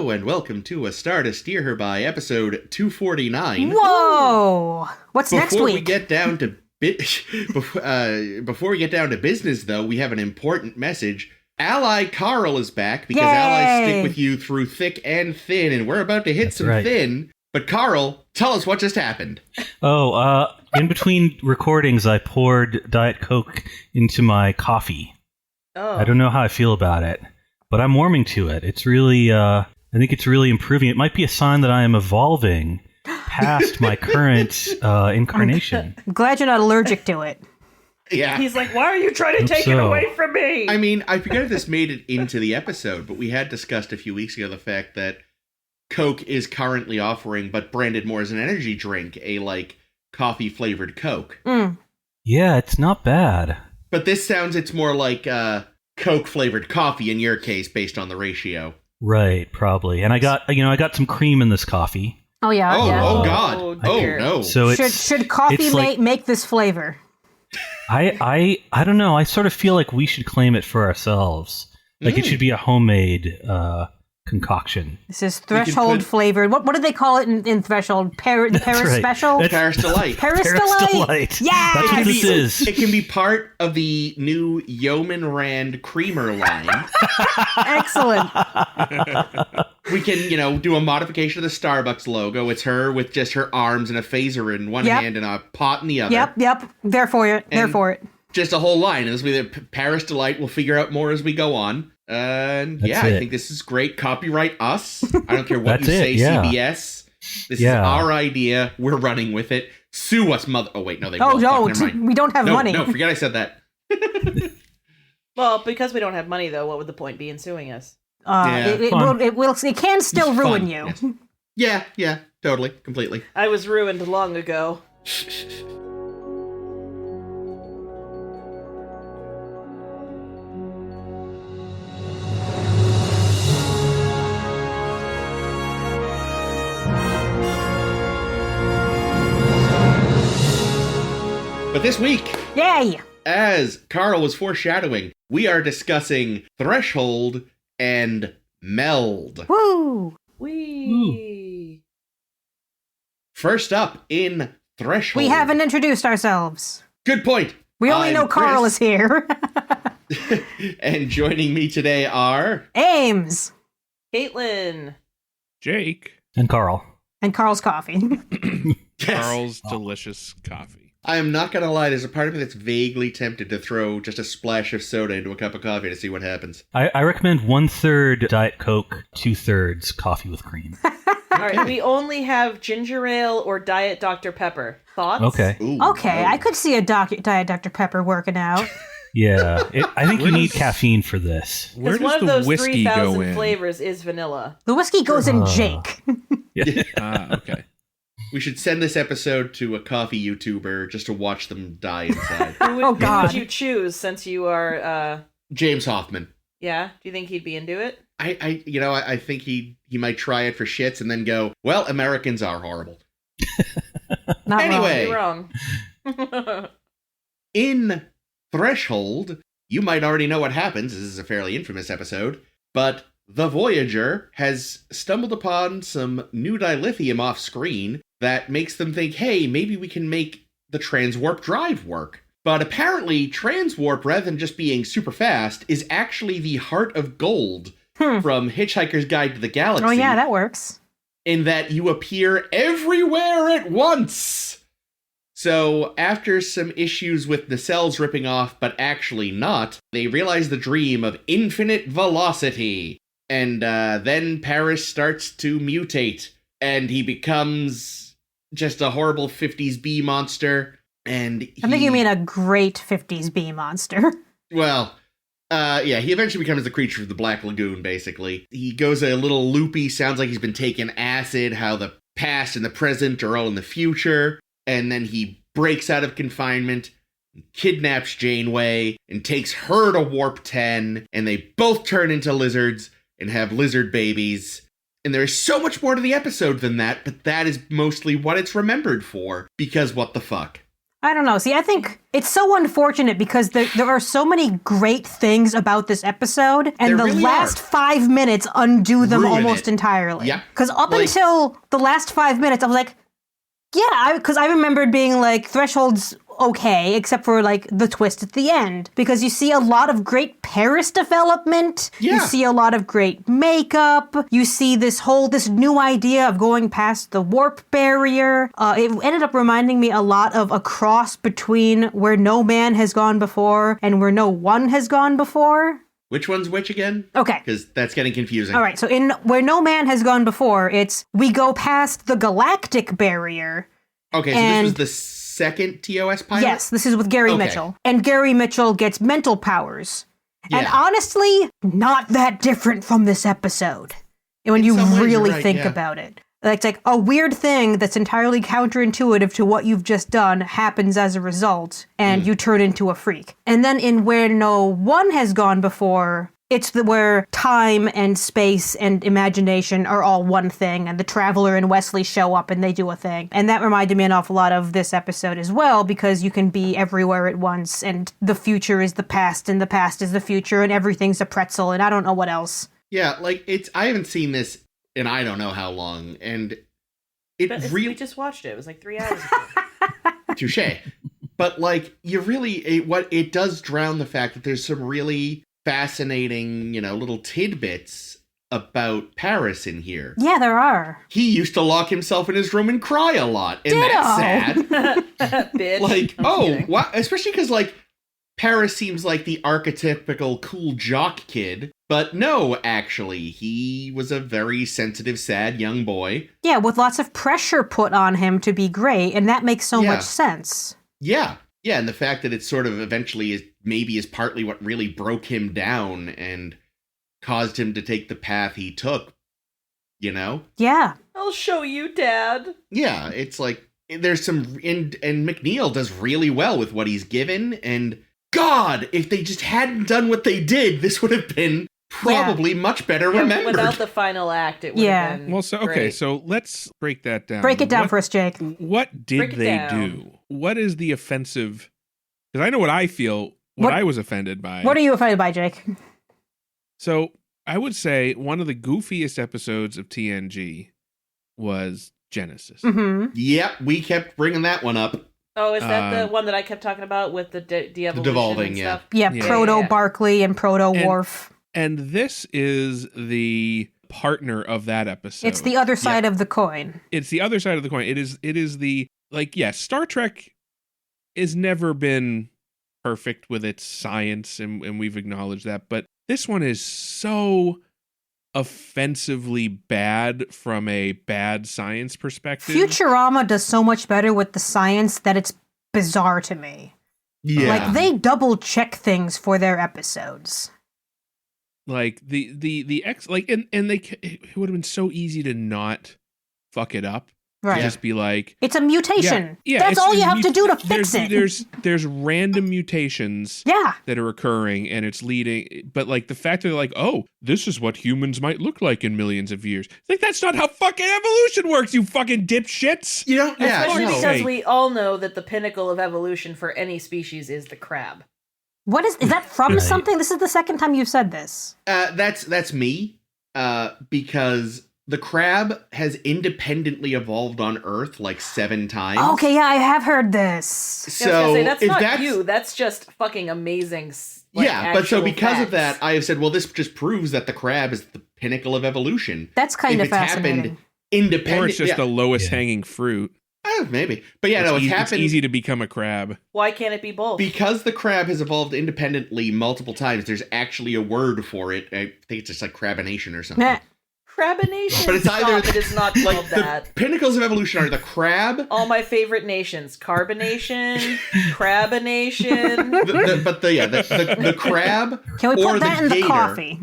Hello and welcome to A Star to Steer Her By, episode 249. Whoa! What's next week? Before we get down to business, though, we have an important message. Ally Carl is back because allies stick with you through thick and thin, and we're about to hit thin. But Carl, tell us what just happened. In between recordings, I poured Diet Coke into my coffee. Oh. I don't know how I feel about it, but I'm warming to it. It's really, I think it's really improving. It might be a sign that I am evolving past my current incarnation. I'm glad you're not allergic to it. Yeah. He's like, why are you trying to take it away from me? I mean, I forget if this made it into the episode, but we had discussed a few weeks ago the fact that Coke is currently offering, but branded more as an energy drink, a, coffee-flavored Coke. Mm. Yeah, it's not bad. But this sounds, it's more like Coke-flavored coffee in your case, based on the ratio. Right, probably. And I got some cream in this coffee. Oh, yeah. Oh, God. Oh, no. So should coffee make this flavor? I don't know. I sort of feel like we should claim it for ourselves. Like it should be a homemade concoction. This is threshold flavored. What do they call it in threshold? Paris right. special? Paris Delight. Paris Delight. Yeah. That's what this is. It can be part of the new Yeoman Rand creamer line. Excellent. We can, do a modification of the Starbucks logo. It's her with just her arms and a phaser in one hand and a pot in the other. Yep. There for it. Just a whole line. And this will be the Paris Delight. We'll figure out more as we go on. And I think this is great. Copyright us. I don't care what you say, CBS. This is our idea. We're running with it. Sue us, mother. Oh, wait, no, they won't. Oh, no, we don't have money. No, forget I said that. Well, because we don't have money, though, what would the point be in suing us? It can still ruin you. Yes. Yeah, totally, completely. I was ruined long ago. But this week, yay! As Carl was foreshadowing, we are discussing Threshold and Meld. Woo! Wee! First up in Threshold. We haven't introduced ourselves. Good point. We only know Carl is here. And joining me today are... Ames. Caitlin. Jake. And Carl. And Carl's coffee. Carl's delicious coffee. I am not going to lie, there's a part of me that's vaguely tempted to throw just a splash of soda into a cup of coffee to see what happens. I recommend 1/3 Diet Coke, 2/3 coffee with cream. All right, we only have ginger ale or Diet Dr. Pepper. Thoughts? Okay. Ooh, okay, I could see a Diet Dr. Pepper working out. Yeah, I think you need caffeine for this. Where one does of the those whiskey go 3,000 in? flavors is vanilla. The whiskey goes in Jake. Okay. We should send this episode to a coffee YouTuber just to watch them die inside. Who would you choose since you are... James Hoffman. Yeah? Do you think he'd be into it? I think he might try it for shits and then go, well, Americans are horrible. Anyway. You're wrong. In Threshold, you might already know what happens. This is a fairly infamous episode, but the Voyager has stumbled upon some new dilithium off screen that makes them think, hey, maybe we can make the transwarp drive work. But apparently, transwarp, rather than just being super fast, is actually the heart of gold from Hitchhiker's Guide to the Galaxy. Oh yeah, that works. In that you appear everywhere at once. So, after some issues with nacelles ripping off, but actually not, they realize the dream of infinite velocity. And then Paris starts to mutate, and he becomes just a horrible 50s B monster. And I think you mean a great 50s B monster. Well, he eventually becomes the creature of the Black Lagoon, basically. He goes a little loopy, sounds like he's been taking acid, how the past and the present are all in the future. And then he breaks out of confinement, kidnaps Janeway, and takes her to Warp 10, and they both turn into lizards and have lizard babies. And there's so much more to the episode than that, but that is mostly what it's remembered for, because what the fuck. I don't know. See, I think it's so unfortunate because there are so many great things about this episode, and There the really last are. 5 minutes undo them Ruin almost it. entirely. Yep. Because up Like- until the last 5 minutes, I was like, yeah, because I remembered being like, Threshold's okay, except for like the twist at the end. Because you see a lot of great Paris development. Yeah. You see a lot of great makeup. You see this new idea of going past the warp barrier. It ended up reminding me a lot of a cross between Where No Man Has Gone Before and Where No One Has Gone Before. Which one's which again? Okay. Because that's getting confusing. All right, so in Where No Man Has Gone Before, it's we go past the galactic barrier. Okay, so And- this was the second TOS pilot? Yes, this is with Gary Okay. Mitchell. And Gary Mitchell gets mental powers. And Yeah. honestly, not that different from this episode. When In you some ways, you're really right, think yeah. about it. It's like a weird thing that's entirely counterintuitive to what you've just done happens as a result, and you turn into a freak. And then in Where No One Has Gone Before, it's where time and space and imagination are all one thing, and the Traveler and Wesley show up and they do a thing. And that reminded me an awful lot of this episode as well, because you can be everywhere at once, and the future is the past, and the past is the future, and everything's a pretzel, and I don't know what else. Yeah, like, I haven't seen this in I don't know how long, and it But we really... just watched it. It was like 3 hours ago. Touche. But, like, what it does drown the fact that there's some really fascinating, little tidbits about Paris in here. Yeah, there are. He used to lock himself in his room and cry a lot, and that's sad. Bitch. Like, I'm oh, kidding. wow. Especially because, like, Paris seems like the archetypical cool jock kid, but no, actually, he was a very sensitive, sad young boy. Yeah, with lots of pressure put on him to be great, and that makes so Yeah. much sense. Yeah, and the fact that it sort of eventually is partly what really broke him down and caused him to take the path he took, Yeah. I'll show you, Dad. Yeah, it's like, there's some, and McNeil does really well with what he's given, and God, if they just hadn't done what they did, this would have been probably much better remembered. Without the final act, it would Yeah. have been Well, so okay, great. so let's break that down. Break it down What- for us, Jake. What did Break it they down. do? What is the offensive? Because I know what I feel. What What- I was offended by. What are you offended by, Jake? So I would say one of the goofiest episodes of TNG was Genesis. Mm-hmm. Yep, we kept bringing that one up. Oh, is that the Um, one that I kept talking about with the de-evolution devolving, and yeah. stuff? Yeah, Yeah. Proto Yeah. Barkley and Proto Worf. And this is the partner of that episode. It's the other side of the coin. It's the other side of the coin. It is the, like, yes, Star Trek has never been perfect with its science, and we've acknowledged that, but this one is so offensively bad from a bad science perspective. Futurama does so much better with the science that it's bizarre to me. Yeah. Like, they double check things for their episodes. Like the X, like, and it would have been so easy to not fuck it up. Right. Just be like, It's a mutation. yeah, That's it's- all you have to do to there's- fix it. There's random mutations Yeah. that are occurring, and it's leading. But like the fact that they're like, oh, this is what humans might look like in millions of years. Like, that's not how fucking evolution works, you fucking dipshits. yeah, Especially no. because Hey. we all know that the pinnacle of evolution for any species is the crab. What is that from Right. something? This is the second time you've said this. That's me, because the crab has independently evolved on Earth like 7 times. Okay, yeah, I have heard this. I was So gonna say, that's if not you. That's just fucking amazing. Like, yeah, but so actual because of facts. that, I have said, well, this just proves that the crab is the pinnacle of evolution. That's kind if of it's fascinating. happened independent, Or it's just the lowest hanging fruit. maybe, but yeah, no, it's It's happened easy to become a crab. Why can't it be both? because the crab has evolved independently multiple times. There's actually a word for it. I think it's just like crabination or something. Meh. Crabination. But it's either Stop, it is not like called the that. pinnacles of evolution are the crab. All my favorite nations: carbonation, crabination. The crab Can we or put that the in the gator. coffee?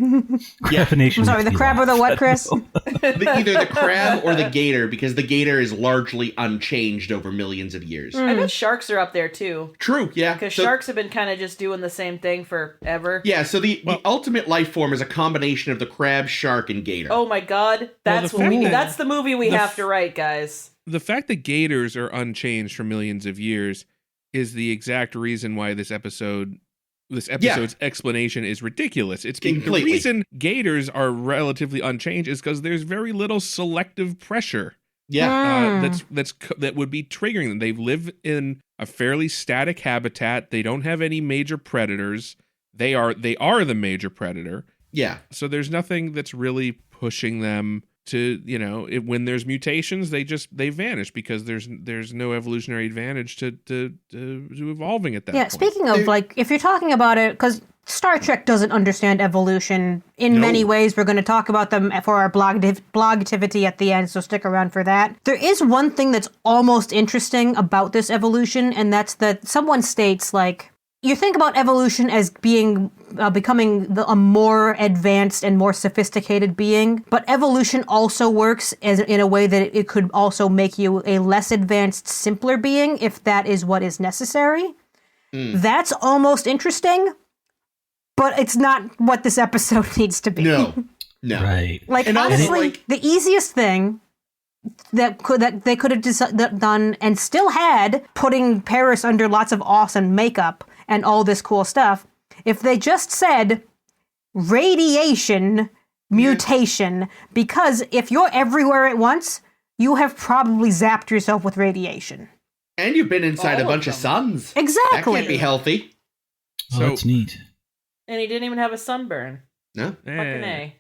Yeah, Definition I'm sorry, makes the me crab or the laugh. what, Chris? either the crab or the gator, because the gator is largely unchanged over millions of years. I bet sharks are up there too, True, yeah. because So- sharks have been kind of just doing the same thing forever. Yeah, so the ultimate life form is a combination of the crab, shark, and gator. Oh my god, that's the fact that- that's the movie we the have to write, guys. The fact that gators are unchanged for millions of years is the exact reason why this episode's explanation is ridiculous. It's the reason gators are relatively unchanged is because there's very little selective pressure. Yeah. That would be triggering them. They live in a fairly static habitat. They don't have any major predators. They are the major predator. Yeah. So there's nothing that's really pushing them to, when there's mutations, they vanish because there's no evolutionary advantage to evolving at that point. Yeah, speaking of, if you're talking about it, because Star Trek doesn't understand evolution in many ways. We're going to talk about them for our blog-tivity at the end, so stick around for that. There is one thing that's almost interesting about this evolution, and that's that someone states, you think about evolution as becoming a more advanced and more sophisticated being, but evolution also works in a way that it could also make you a less advanced, simpler being if that is what is necessary. That's almost interesting, but it's not what this episode needs to be. No. Right. And honestly, the easiest thing that they could have done and still had, putting Paris under lots of awesome makeup and all this cool stuff, if they just said radiation mutation, because if you're everywhere at once, you have probably zapped yourself with radiation. And you've been inside a bunch of suns. Exactly. That can't be healthy. Oh, that's neat. And he didn't even have a sunburn. No. Fucking A.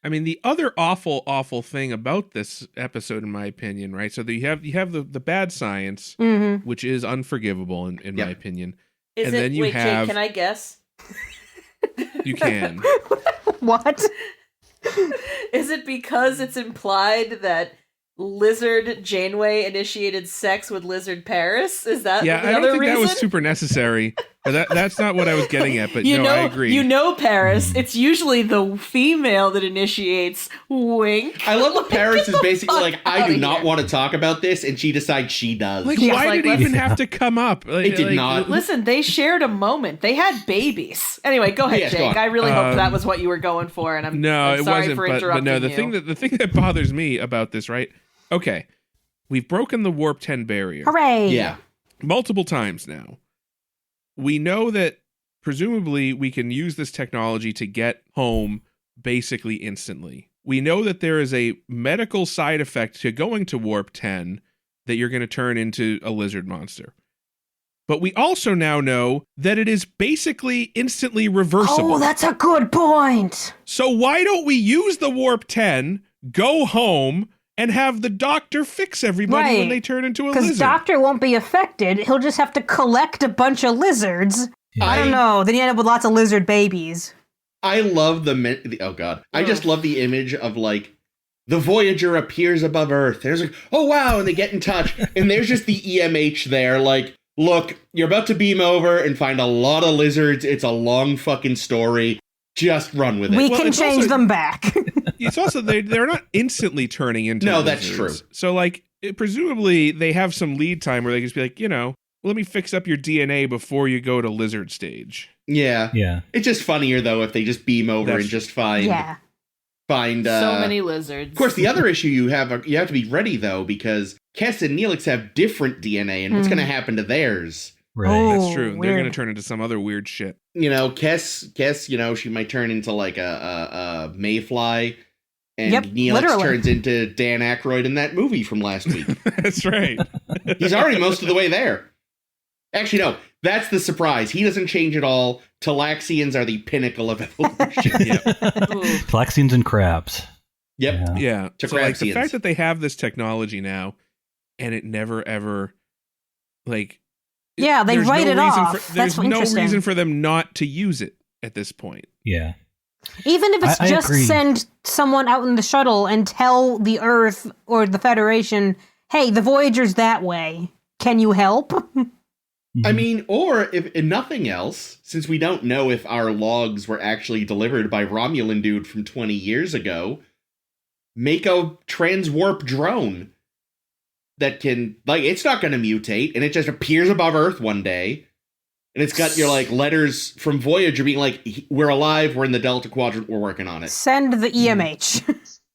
I mean, the other awful thing about this episode, in my opinion, right? So you have the bad science, which is unforgivable in my opinion. Jake, can I guess? You can. What? Is it because it's implied that Lizard Janeway initiated sex with Lizard Paris? Is that the I don't other think reason? that was super necessary. That's not what I was getting at, but I agree. Paris, it's usually the female that initiates. Wink. I love that Paris is basically I do not here. want to talk about this, and she decides she does. Why did it even have to come up? It did not. Listen, they shared a moment. They had babies. Anyway, go ahead, Yes, go Jake. on. I really hope that was what you were going for, and I'm it sorry wasn't. for But interrupting no, the you. thing that bothers me about this, right? Okay, we've broken the warp 10 barrier. Hooray! Yeah. Multiple times now. We know that presumably we can use this technology to get home basically instantly. We know that there is a medical side effect to going to warp 10 that you're going to turn into a lizard monster. But we also now know that it is basically instantly reversible. Oh, that's a good point. So why don't we use the warp 10, go home, and have the doctor fix everybody when they turn into a lizard? Because Doctor won't be affected. He'll just have to collect a bunch of lizards. Yeah. I don't know. Then you end up with lots of lizard babies. I love oh god. I just love the image of the Voyager appears above Earth. There's oh wow, and they get in touch, and there's just the EMH there, look, you're about to beam over and find a lot of lizards. It's a long fucking story. Just run with it. We can change them back. It's also they're not instantly turning into No, lizards. that's true. So presumably they have some lead time where they can just be let me fix up your DNA before you go to lizard stage. Yeah. Yeah. It's just funnier though if they just beam over That's and just find so many lizards. Of course, the other issue you have to be ready though, because Kes and Neelix have different DNA, and what's going to happen to theirs? Right. That's true. Weird. They're going to turn into some other weird shit. Kes, she might turn into a mayfly, and Yep, Neelix literally. turns into Dan Aykroyd in that movie from last week. That's right. He's already most of the way there. Actually, no, that's the surprise. He doesn't change at all. Talaxians are the pinnacle of evolution. Yep. Talaxians and crabs. Yep. Yeah. To So the Crabsians. fact that they have this technology now, and it never ever Yeah, they there's write no it reason off. there's That's no interesting. reason for them not to use it at this point. Yeah. Even if it's I just agree. send someone out in the shuttle and tell the Earth or the Federation, hey, the Voyager's that way. Can you help? I mean, or if nothing else, since we don't know if our logs were actually delivered by Romulan dude from 20 years ago, make a transwarp drone that can, it's not going to mutate, and it just appears above Earth one day, and it's got your, letters from Voyager being we're alive, we're in the Delta Quadrant, we're working on it. Send the EMH.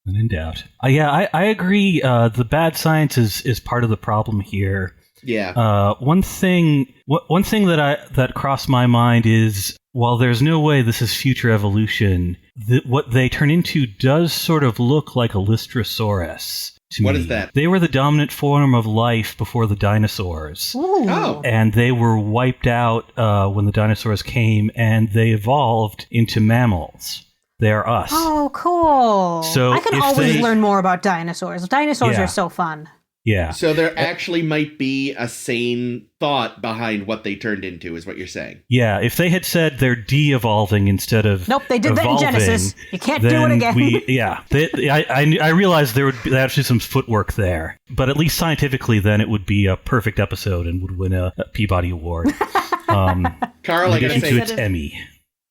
When in doubt. I agree. The bad science is part of the problem here. Yeah. One thing that crossed my mind is, while there's no way this is future evolution, what they turn into does sort of look like a Lystrosaurus to me. What is that? They were the dominant form of life before the dinosaurs. Ooh. Oh. And they were wiped out when the dinosaurs came, and they evolved into mammals. They're us. Oh, cool. So I can if always they- learn more about dinosaurs. Dinosaurs Yeah. are so fun. Yeah. So there actually might be a sane thought behind what they turned into, is what you're saying. Yeah, if they had said they're de-evolving instead of Nope, they did that in evolving, Genesis. You can't do it then again. I realized there would be actually some footwork there, but at least scientifically, then it would be a perfect episode and would win a Peabody Award. Carl, in I gotta addition to say, its Emmy.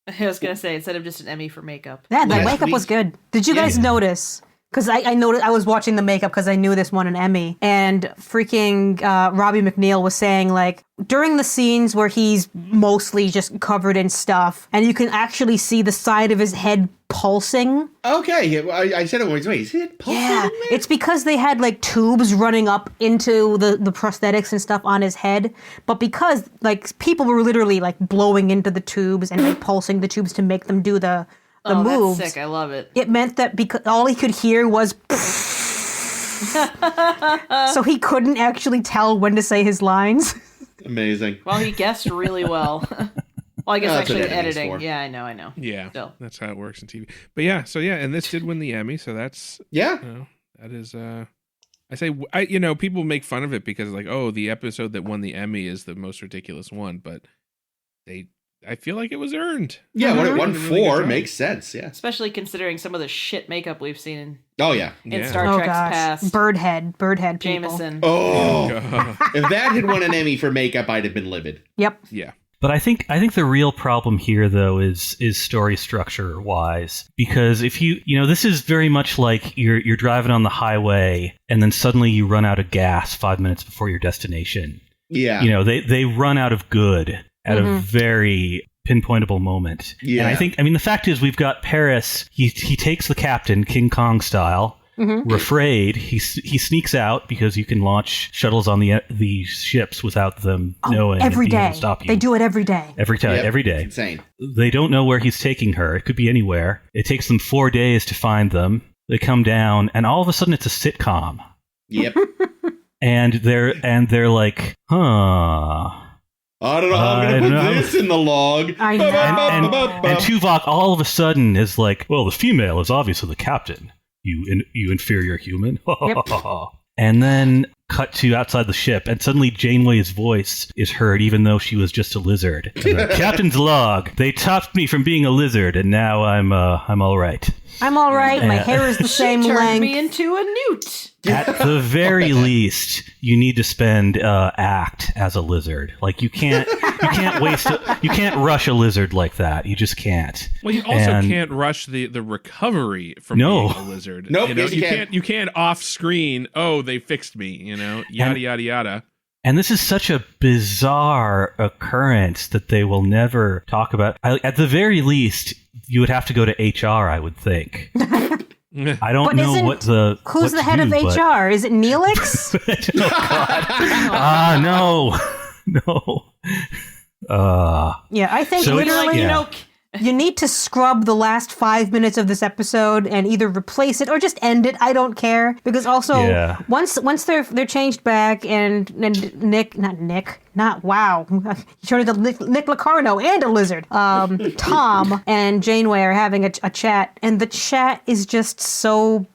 I was gonna say, instead of just an Emmy for makeup. Yeah, the Last makeup was week- good. Did you guys Yeah. notice? Because I noticed, I was watching the makeup because I knew this won an Emmy, and freaking Robbie McNeil was saying, like, during the scenes where he's mostly just covered in stuff, and you can actually see the side of his head pulsing. okay, I said it once. Wait, is it pulsing Yeah, in there? it's because they had like tubes running up into the prosthetics and stuff on his head, but because like people were literally like blowing into the tubes and like pulsing the tubes to make them do the moves. That's sick. I love it. It meant that because all he could hear was so he couldn't actually tell when to say his lines. Amazing. Well, he guessed really well. Well, I guess That's what actually editing's editing. for. Yeah, I know. Yeah, Still. that's how it works in TV. But yeah, so yeah, and this did win the Emmy, so that's Yeah. that is. I say, people make fun of it because like, oh, the episode that won the Emmy is the most ridiculous one, but I feel like it was earned. Yeah, what it won Did a really good for job. makes sense, yeah. Especially considering some of the shit makeup we've seen Oh, yeah. in Yeah. Star Oh Trek's gosh, past. Birdhead people. Jameson. Oh, God. if that had won an Emmy for makeup, I'd have been livid. Yep. Yeah. But I think the real problem here, though, is story structure wise, because if this is very much like you're driving on the highway and then suddenly you run out of gas 5 minutes before your destination. Yeah. They run out of good at a very pinpointable moment. Yeah. And the fact is, we've got Paris. He takes the captain, King Kong style. We're afraid. He sneaks out because you can launch shuttles on the ships without them knowing Every and being able day. to stop you. They do it every day. Every time, Yep. every day. It's insane. They don't know where he's taking her. It could be anywhere. It takes them 4 days to find them. They come down, and all of a sudden, it's a sitcom. Yep. And they're like, huh. I don't know how I'm I going don't to know. put this in the log. I know. And Tuvok all of a sudden is like, well, the female is obviously the captain. You inferior human. And then cut to outside the ship, and suddenly Janeway's voice is heard, even though she was just a lizard. Captain's log. They topped me from being a lizard, and now I'm all right. I'm all right. My hair is the same Turned length. me into a newt. At the very least, you need to spend act as a lizard. Like you can't you can't rush a lizard like that. You just can't. Well, you also can't rush the recovery from No. being a lizard. Nope, You know, yes, you can. You can't off screen. Oh, they fixed me. Yada yada yada. And this is such a bizarre occurrence that they will never talk about. At the very least, you would have to go to HR, I would think. I don't But know isn't- what the Who's what the to head of do, but- HR? Is it Neelix? No. Yeah, I think So it's- literally yeah. you need to scrub the last 5 minutes of this episode and either replace it or just end it. I don't care, because also Yeah. once they're changed back and wow, you turned into Nick Locarno and a lizard. Tom and Janeway are having a chat, and the chat is just so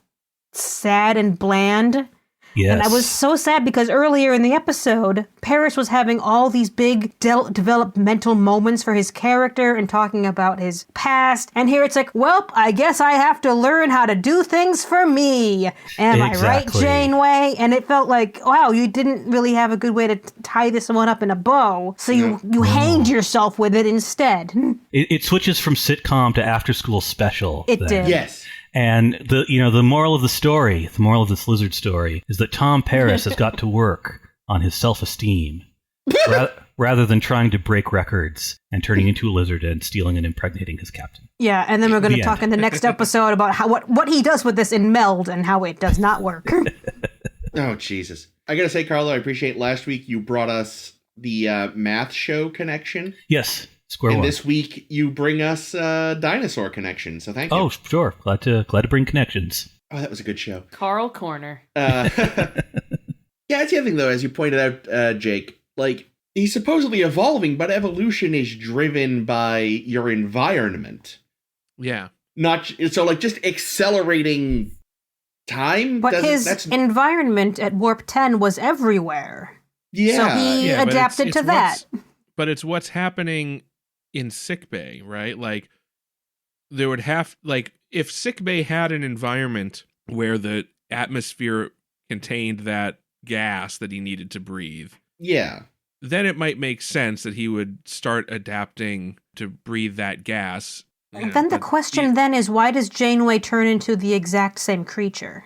sad and bland. Yes. And I was so sad because earlier in the episode, Paris was having all these big developmental moments for his character and talking about his past. And here it's like, well, I guess I have to learn how to do things for me. Am I right, Exactly. Janeway? And it felt like, wow, you didn't really have a good way to tie this one up in a bow. So you hanged yourself with it instead. It switches from sitcom to after school special. It then. did. Yes. And the moral of the story, the moral of this lizard story, is that Tom Paris has got to work on his self-esteem rather than trying to break records and turning into a lizard and stealing and impregnating his captain. Yeah, and then we're going to The talk end. in the next episode about what he does with this in Meld and how it does not work. Oh, Jesus. I gotta say, Carlo, I appreciate last week you brought us the math show connection. Yes, square and one. This week you bring us dinosaur connection. So thank you. Oh, sure. Glad to bring connections. Oh, that was a good show. Carl Corner. Yeah, that's the other thing, though, as you pointed out, Jake. Like, he's supposedly evolving, but evolution is driven by your environment. Yeah. Not so, like, just accelerating time. But his environment at Warp 10 was everywhere. Yeah. So he adapted to that. But it's what's happening in sickbay, right? Like, there would have, like, if sickbay had an environment where the atmosphere contained that gas that he needed to breathe, yeah, then it might make sense that he would start adapting to breathe that gas. And then the question then is, why does Janeway turn into the exact same creature?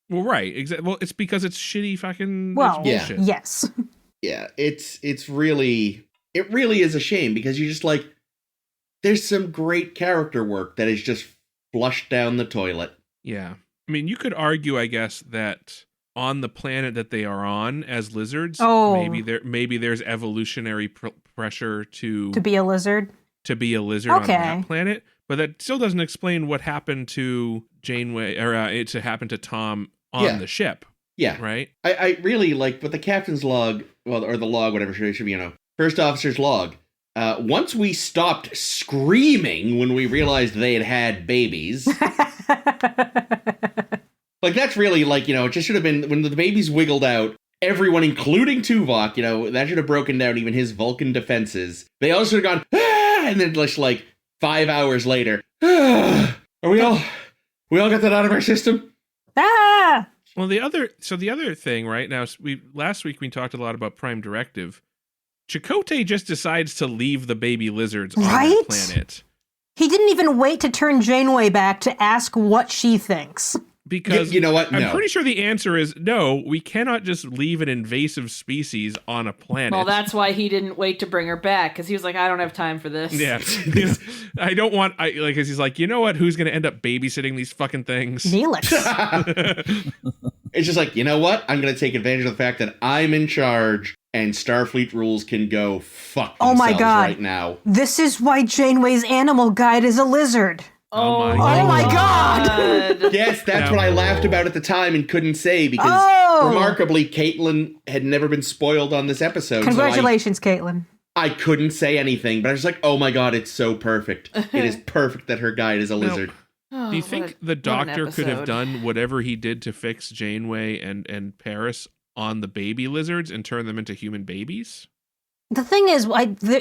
Well, right. Well, it's because it's shitty fucking bullshit. Yes. Yeah, it really is a shame because you're just like, there's some great character work that is just flushed down the toilet. Yeah. I mean, you could argue, I guess, that on the planet that they are on as lizards, maybe there's evolutionary pressure to be a lizard. To be a lizard on that planet, but that still doesn't explain what happened to Janeway or to happen to Tom on the ship. Yeah. Right? I really like, but the captain's log, or the log, whatever it should be, first officer's log. Once we stopped screaming when we realized they had babies. Like, that's really, like, it just should have been, when the babies wiggled out, everyone, including Tuvok, that should have broken down even his Vulcan defenses. They all should have gone, ah! And then just, like, 5 hours later, ah! Are we all got that out of our system? Ah! Well, the other thing, right now, last week we talked a lot about Prime Directive. Chakotay just decides to leave the baby lizards on the planet. He didn't even wait to turn Janeway back to ask what she thinks. Because you know what? I'm pretty sure the answer is no, we cannot just leave an invasive species on a planet. Well, that's why he didn't wait to bring her back, because he was like, I don't have time for this. Yeah. I don't want, because he's like, you know what? Who's going to end up babysitting these fucking things? Neelix. It's just like, you know what? I'm going to take advantage of the fact that I'm in charge and Starfleet rules can go fuck themselves right now. This is why Janeway's animal guide is a lizard. Oh my god! Yes, that's what I laughed about at the time and couldn't say because remarkably, Caitlin had never been spoiled on this episode. Congratulations, Caitlin. I couldn't say anything, but I was like, oh my god, it's so perfect. It is perfect that her guide is a lizard. Do you think the Doctor could have done whatever he did to fix Janeway and Paris on the baby lizards and turn them into human babies? The thing is,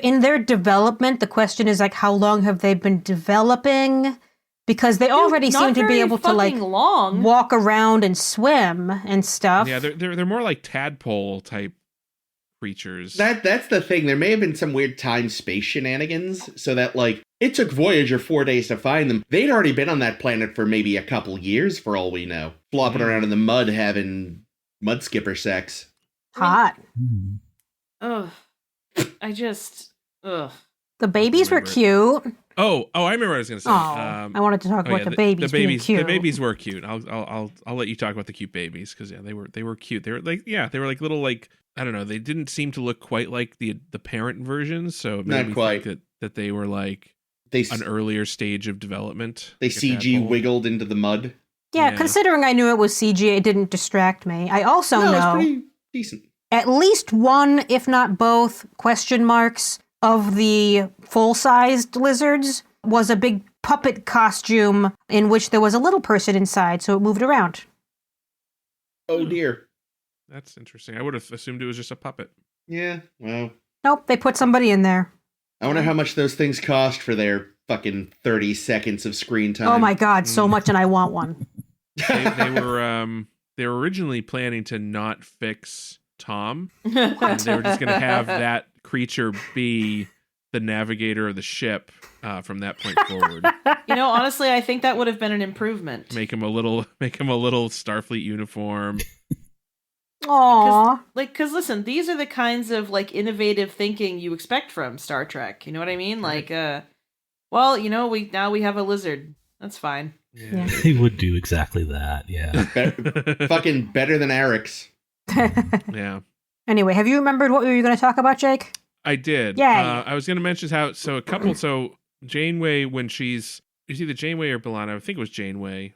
in their development, the question is, like, how long have they been developing? Because they already seem to be able to, like, walk around and swim and stuff. Yeah, they're more like tadpole type creatures. That's the thing. There may have been some weird time-space shenanigans, so that, like, it took Voyager 4 days to find them. They'd already been on that planet for maybe a couple years, for all we know. Flopping around in the mud, having mud skipper sex. Hot. Ugh. The babies were cute. Oh, I remember what I was going to say. I wanted to talk about the babies being cute. The babies were cute. I'll let you talk about the cute babies because they were cute. They were like little, like, I don't know. They didn't seem to look quite like the parent versions, so maybe not quite that they were like an earlier stage of development. They CG wiggled into the mud. Yeah, considering I knew it was CG, it didn't distract me. I also know it's pretty decent. At least one, if not both, question marks of the full-sized lizards was a big puppet costume in which there was a little person inside, so it moved around. Oh dear. That's interesting. I would have assumed it was just a puppet. Yeah, well. Nope, they put somebody in there. I wonder how much those things cost for their fucking 30 seconds of screen time. Oh my god, so much, and I want one. They were originally planning to not fix Tom, and they were just going to have that creature be the navigator of the ship from that point forward. Honestly, I think that would have been an improvement. Make him a little Starfleet uniform. Aww. Because listen, these are the kinds of, like, innovative thinking you expect from Star Trek. You know what I mean? Like, we have a lizard. That's fine. Yeah. They would do exactly that. Yeah. Fucking better than Eric's. Yeah. Anyway, have you remembered what we were going to talk about, Jake? I did. Yay. I was going to mention so Janeway, when it's either Janeway or B'Elanna, I think it was Janeway,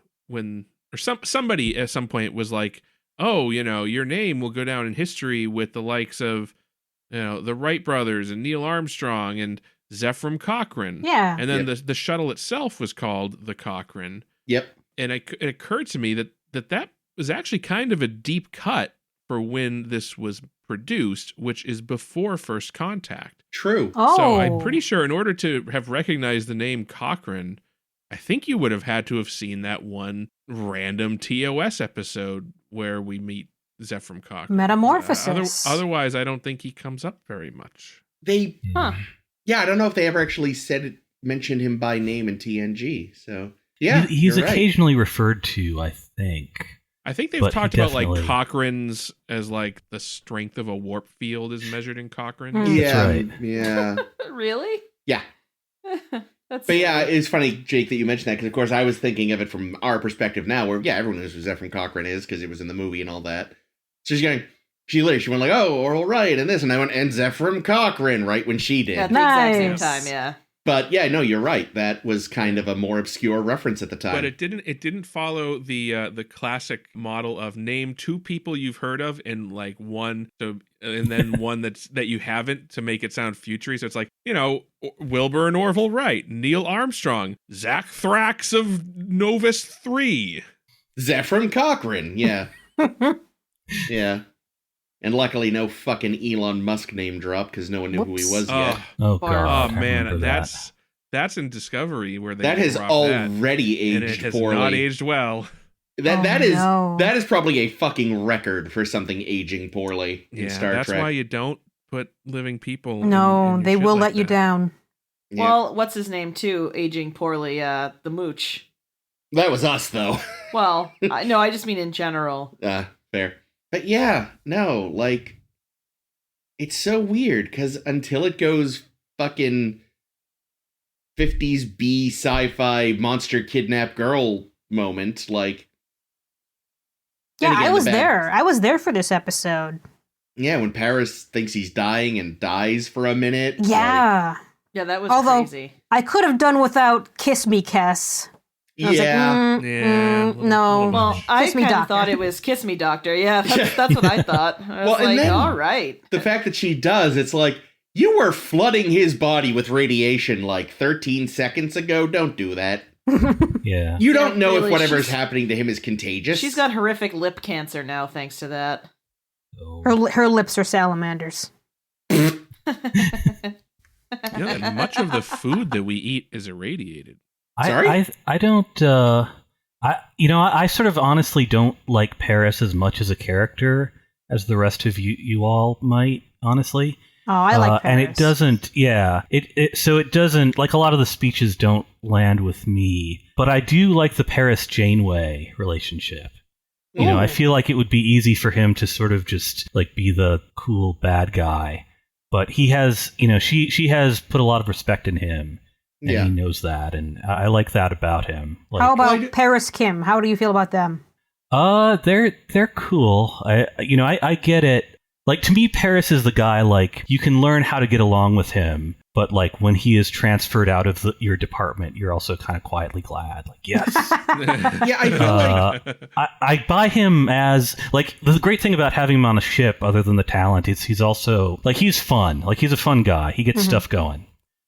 somebody at some point was like, oh, your name will go down in history with the likes of, the Wright brothers and Neil Armstrong and Zephram Cochrane. Yeah. And then the shuttle itself was called the Cochrane. Yep. And it occurred to me that was actually kind of a deep cut for when this was produced, which is before First Contact. True. Oh. So I'm pretty sure in order to have recognized the name Cochrane, I think you would have had to have seen that one random TOS episode where we meet Zephram Cochrane. Metamorphosis. Otherwise, I don't think he comes up very much. Huh. Yeah, I don't know if they ever actually mentioned him by name in TNG. So yeah, he's you're right. occasionally referred to, I think. I think they've But talked he about like definitely- Cochrane's as like the strength of a warp field is measured in Cochrane. Mm. Yeah, right. yeah, Really? yeah. That's But yeah, it's funny, Jake, that you mentioned that because, of course, I was thinking of it from our perspective now, where everyone knows who Zephram Cochrane is because it was in the movie and all that. So she went like, oh, Oral Right, and this, and I went, and Zephram Cochrane, right when she did. at the exact same Nice. time, yeah. But yeah, no, you're right. That was kind of a more obscure reference at the time. But it didn't follow the classic model of name two people you've heard of and like one and then one that you haven't to make it sound futury. So it's like, Wilbur and Orville Wright, Neil Armstrong, Zach Thrax of Novus 3. Zephram Cochrane, yeah. Yeah. And luckily no fucking Elon Musk name drop because no one knew who he was yet. Oh, Bar- God. Oh I man, remember that. that's in Discovery where they That has dropped already and it aged has poorly. not aged well. That no. is probably a fucking record for something aging poorly in Yeah, Star that's Trek. why you don't put living people. No, in your they shit will like let you that. down. Yeah. Well, what's his name too? Aging poorly. The Mooch. That was us though. Well, I just mean in general. Fair. But yeah, no, like it's so weird because until it goes fucking 50s B sci-fi monster kidnap girl moment, like Yeah, And again, I was the bad- there. I was there for this episode. yeah, when Paris thinks he's dying and dies for a minute. Yeah. Yeah, that was Although- crazy. I could have done without Kiss Me, Kess. I was yeah. like, Yeah, no. Well, I Kiss me, kind of doctor. thought it was "Kiss Me, Doctor." Yeah, that's what I thought. I was Well, and like, then- all right. The fact that she does, it's like, you were flooding his body with radiation like 13 seconds ago. Don't do that. Yeah. You don't know really, if whatever's she's- happening to him is contagious. She's got horrific lip cancer now, thanks to that. Her lips are salamanders. And much of the food that we eat is irradiated. Sorry? I don't. I sort of honestly don't like Paris as much as a character as the rest of you all might. Honestly, Oh, I like Paris. and it doesn't. Yeah, so it doesn't, like, a lot of the speeches don't land with me, but I do like the Paris Janeway relationship. I feel like it would be easy for him to sort of just like be the cool bad guy, but he has, she has put a lot of respect in him. And Yeah. he knows that, and I like that about him. Like, How Well, about Paris Kim? How do you feel about them? they're cool. I get it. Like, to me, Paris is the guy, like, you can learn how to get along with him, but, like, when he is transferred out of your department, you're also kind of quietly glad. Like, yes. Yeah, I feel like I buy him as, like, the great thing about having him on a ship, other than the talent, is he's also, like, he's fun. Like, he's a fun guy. He gets stuff going.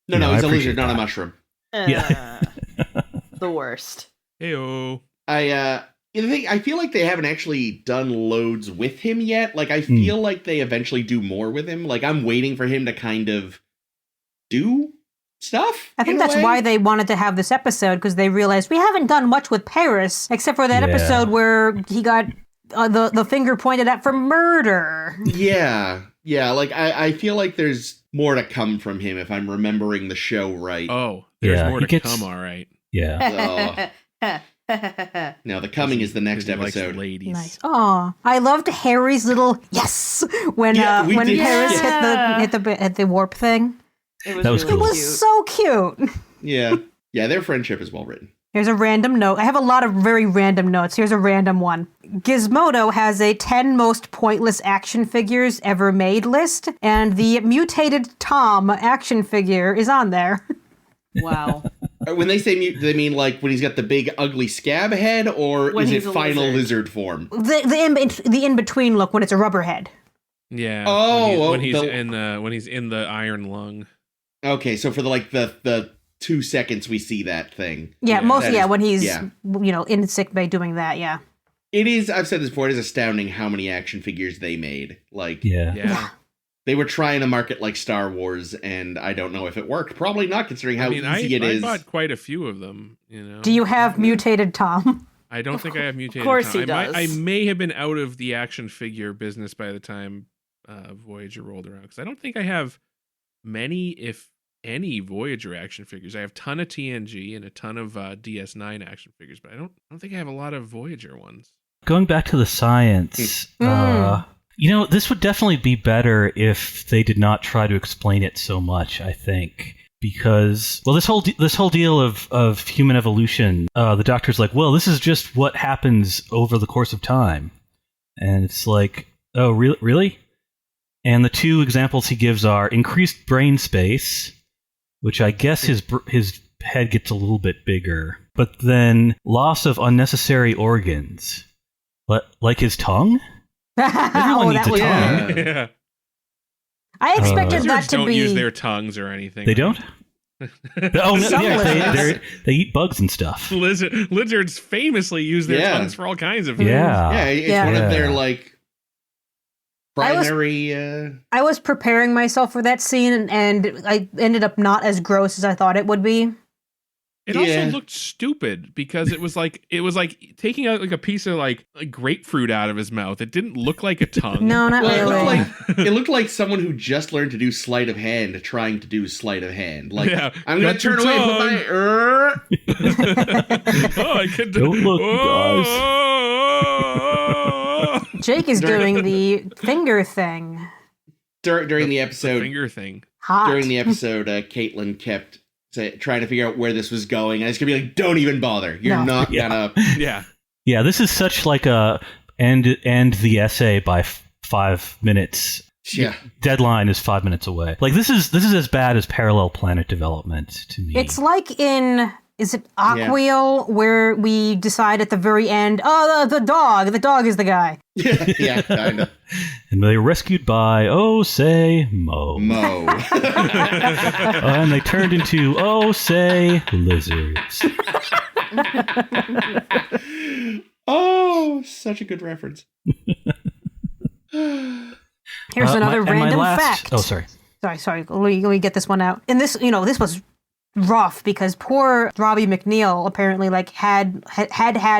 no, I he's a appreciate lizard, not a that. mushroom. Yeah. The worst. Heyo. I feel like they haven't actually done loads with him yet. Like, I feel like they eventually do more with him. Like, I'm waiting for him to kind of do stuff. I think in a that's way. why they wanted to have this episode, because they realized we haven't done much with Paris, except for that Yeah. episode where he got the finger pointed at for murder. Yeah. Yeah, like, I feel like there's more to come from him if I'm remembering the show right. Oh, there's Yeah, more he to gets- come, all right. Yeah. Now, the coming is the next He likes episode. ladies. Nice. Aw, I loved Harry's little yes when Yeah, we when did. Paris Yeah. hit the warp thing. It was That was really It cool. was cute. so cute. Yeah. Yeah, their friendship is well written. Here's a random note. I have a lot of very random notes. Here's a random one. Gizmodo has a 10 most pointless action figures ever made list, and the mutated Tom action figure is on there. Wow. When they say mute, do they mean like when he's got the big ugly scab head, or When is it he's a final lizard. lizard form? The in-between look when it's a rubber head. Yeah. Oh, when he's in the iron lung. Okay, so for the 2 seconds we see that thing. Yeah, Yeah, mostly, that is- when he's, yeah. in sick bay doing that, yeah. It is, I've said this before, it is astounding how many action figures they made. Like, Yeah. they were trying to market like Star Wars, and I don't know if it worked. Probably not, considering how easy it is. I bought quite a few of them, you know. Do you have mutated Tom? I don't think I have mutated. Of course Tom. he does. I may have been out of the action figure business by the time Voyager rolled around, because I don't think I have many, if any, Voyager action figures. I have a ton of TNG and a ton of DS9 action figures, but I don't think I have a lot of Voyager ones. Going back to the science, this would definitely be better if they did not try to explain it so much, I think. Because, well, this whole deal of human evolution, the doctor's like, well, this is just what happens over the course of time. And it's like, oh, really? And the two examples he gives are increased brain space, which I guess his head gets a little bit bigger, but then loss of unnecessary organs, like his tongue. Everyone needs a was tongue. weird. Yeah. I expected Lizards that to don't be... use their tongues or anything. They don't? Oh, no, Some yeah, lizards. they eat bugs and stuff. Lizards famously use their tongues for all kinds of things. Yeah. Yeah, it's Yeah. one of their, Yeah. like, primary... I was preparing myself for that scene, and I ended up not as gross as I thought it would be. It Yeah. also looked stupid because it was like taking out like a piece of like grapefruit out of his mouth. It didn't look like a tongue. No, not Well, really. it looked like someone who just learned to do sleight of hand trying to do sleight of hand. Like, Yeah, I'm going to got your turn away and put my... Oh, I can Don't look, guys. Jake is doing the finger thing. During the The episode, finger thing. Hot. during the episode, Caitlin kept trying to figure out where this was going, and I was gonna be like, "Don't even bother. You're No. not Yeah. gonna." Yeah. Yeah, this is such like a end the essay by 5 minutes. Yeah, Deadline is 5 minutes away. Like this is as bad as parallel planet development to me. It's like in... Is it Aquil, where we decide at the very end, the dog is the guy. yeah, kind of. And they were rescued by say Mo. Mo. And they turned into say lizards. Oh, such a good reference. Here's another and my random last- fact. Oh, sorry. Sorry. Let me get this one out. And this, this was rough because poor Robbie McNeil apparently had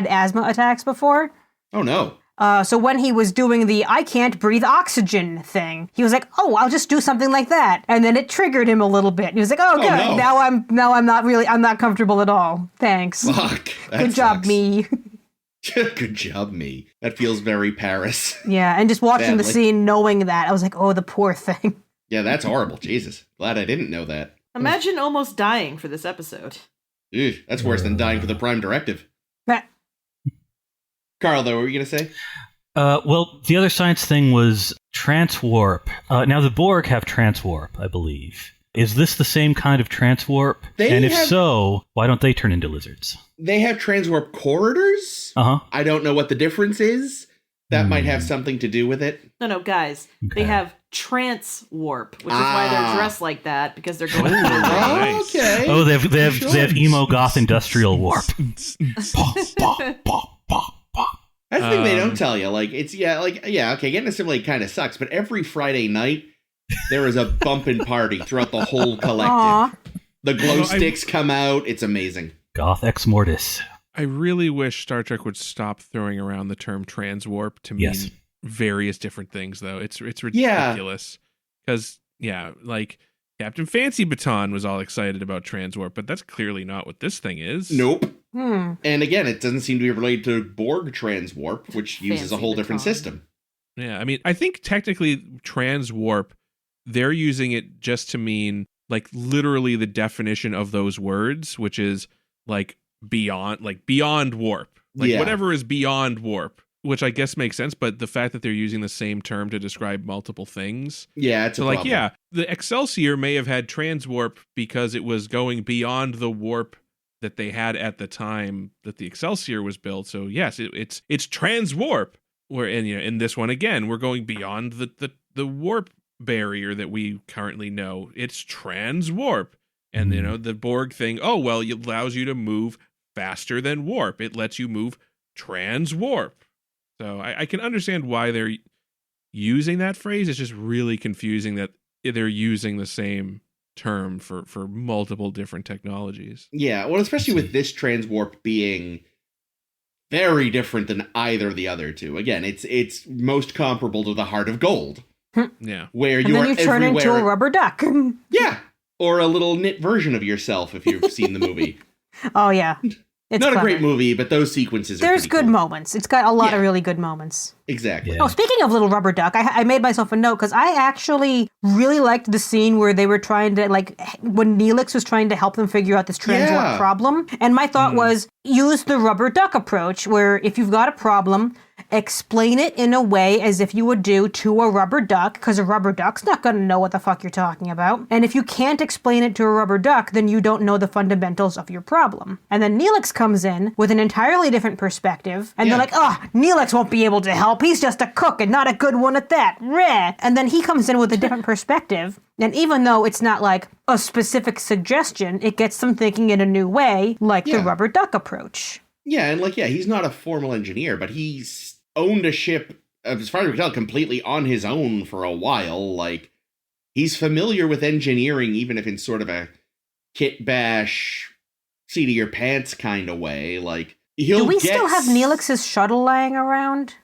asthma attacks before. Oh no. So when he was doing the I can't breathe oxygen thing, he was like, "Oh, I'll just do something like that," and then it triggered him a little bit. He was like, "Oh, good. no. Now I'm not comfortable at all. Thanks. Fuck. That Good job, sucks. me." Good job, me. That feels very Paris. Yeah, and just watching the Badly. scene, knowing that, I was like, "Oh, the poor thing." Yeah, that's horrible. Jesus. Glad I didn't know that. Imagine almost dying for this episode. Ew, that's worse than dying for the Prime Directive. That- Carl, though, what were you gonna say? Well, the other science thing was transwarp. Now, the Borg have transwarp, I believe. Is this the same kind of transwarp? They And if have- so, why don't they turn into lizards? They have transwarp corridors. Uh-huh. I don't know what the difference is. That might have something to do with it. No, guys. They Okay. have trance warp, which is why they're dressed like that, because they're going through the Oh, rain. nice. Okay. Oh, they have emo goth industrial warp. That's the thing they Um, don't tell you. Like, it's, okay, getting a simulate kind of sucks, but every Friday night, there is a bumpin' party throughout the whole collective. Aw. The glow Well, sticks come out. It's amazing. Goth ex mortis. I really wish Star Trek would stop throwing around the term transwarp to mean Yes. various different things, though. It's ridiculous. Because, like Captain Fancy Baton was all excited about transwarp, but that's clearly not what this thing is. Nope. Hmm. And again, it doesn't seem to be related to Borg transwarp, which uses a Fancy whole different baton. system. Yeah, I mean, I think technically transwarp, they're using it just to mean like literally the definition of those words, which is like beyond warp. Like Yeah. whatever is beyond warp, which I guess makes sense, but the fact that they're using the same term to describe multiple things. Yeah, it's a so problem. yeah, the Excelsior may have had transwarp because it was going beyond the warp that they had at the time that the Excelsior was built. So yes, it's transwarp. Where in this one again, we're going beyond the warp barrier that we currently know. It's transwarp. And the Borg thing, oh well, it allows you to move faster than warp. It lets you move transwarp. So I can understand why they're using that phrase. It's just really confusing that they're using the same term for multiple different technologies. Yeah, well, especially with this transwarp being very different than either of the other two. Again, it's most comparable to the Heart of Gold. Yeah. Where And you then are you turn into a everywhere. rubber duck. Yeah, or a little knit version of yourself if you've seen the movie. Oh, yeah. It's Not clever. a great movie, but those sequences are There's pretty good cool. moments. It's got a lot of Yeah. really good moments. Exactly. Yeah. Oh, speaking of Little Rubber Duck, I made myself a note because I actually really liked the scene where they were trying to, when Neelix was trying to help them figure out this transwarp Yeah. problem. And my thought was, use the rubber duck approach, where if you've got a problem, explain it in a way as if you would do to a rubber duck, because a rubber duck's not going to know what the fuck you're talking about. And if you can't explain it to a rubber duck, then you don't know the fundamentals of your problem. And then Neelix comes in with an entirely different perspective, and they're Yeah. like, oh, Neelix won't be able to help. He's just a cook and not a good one at that. Reh. And then he comes in with a different perspective. And even though it's not like a specific suggestion, it gets them thinking in a new way, like the Yeah. rubber duck approach. Yeah, and he's not a formal engineer, but he's owned a ship, as far as we can tell, completely on his own for a while. Like, he's familiar with engineering, even if in sort of a kit bash, seat of your pants kind of way. Like, he'll Do we get still have Neelix's shuttle lying around?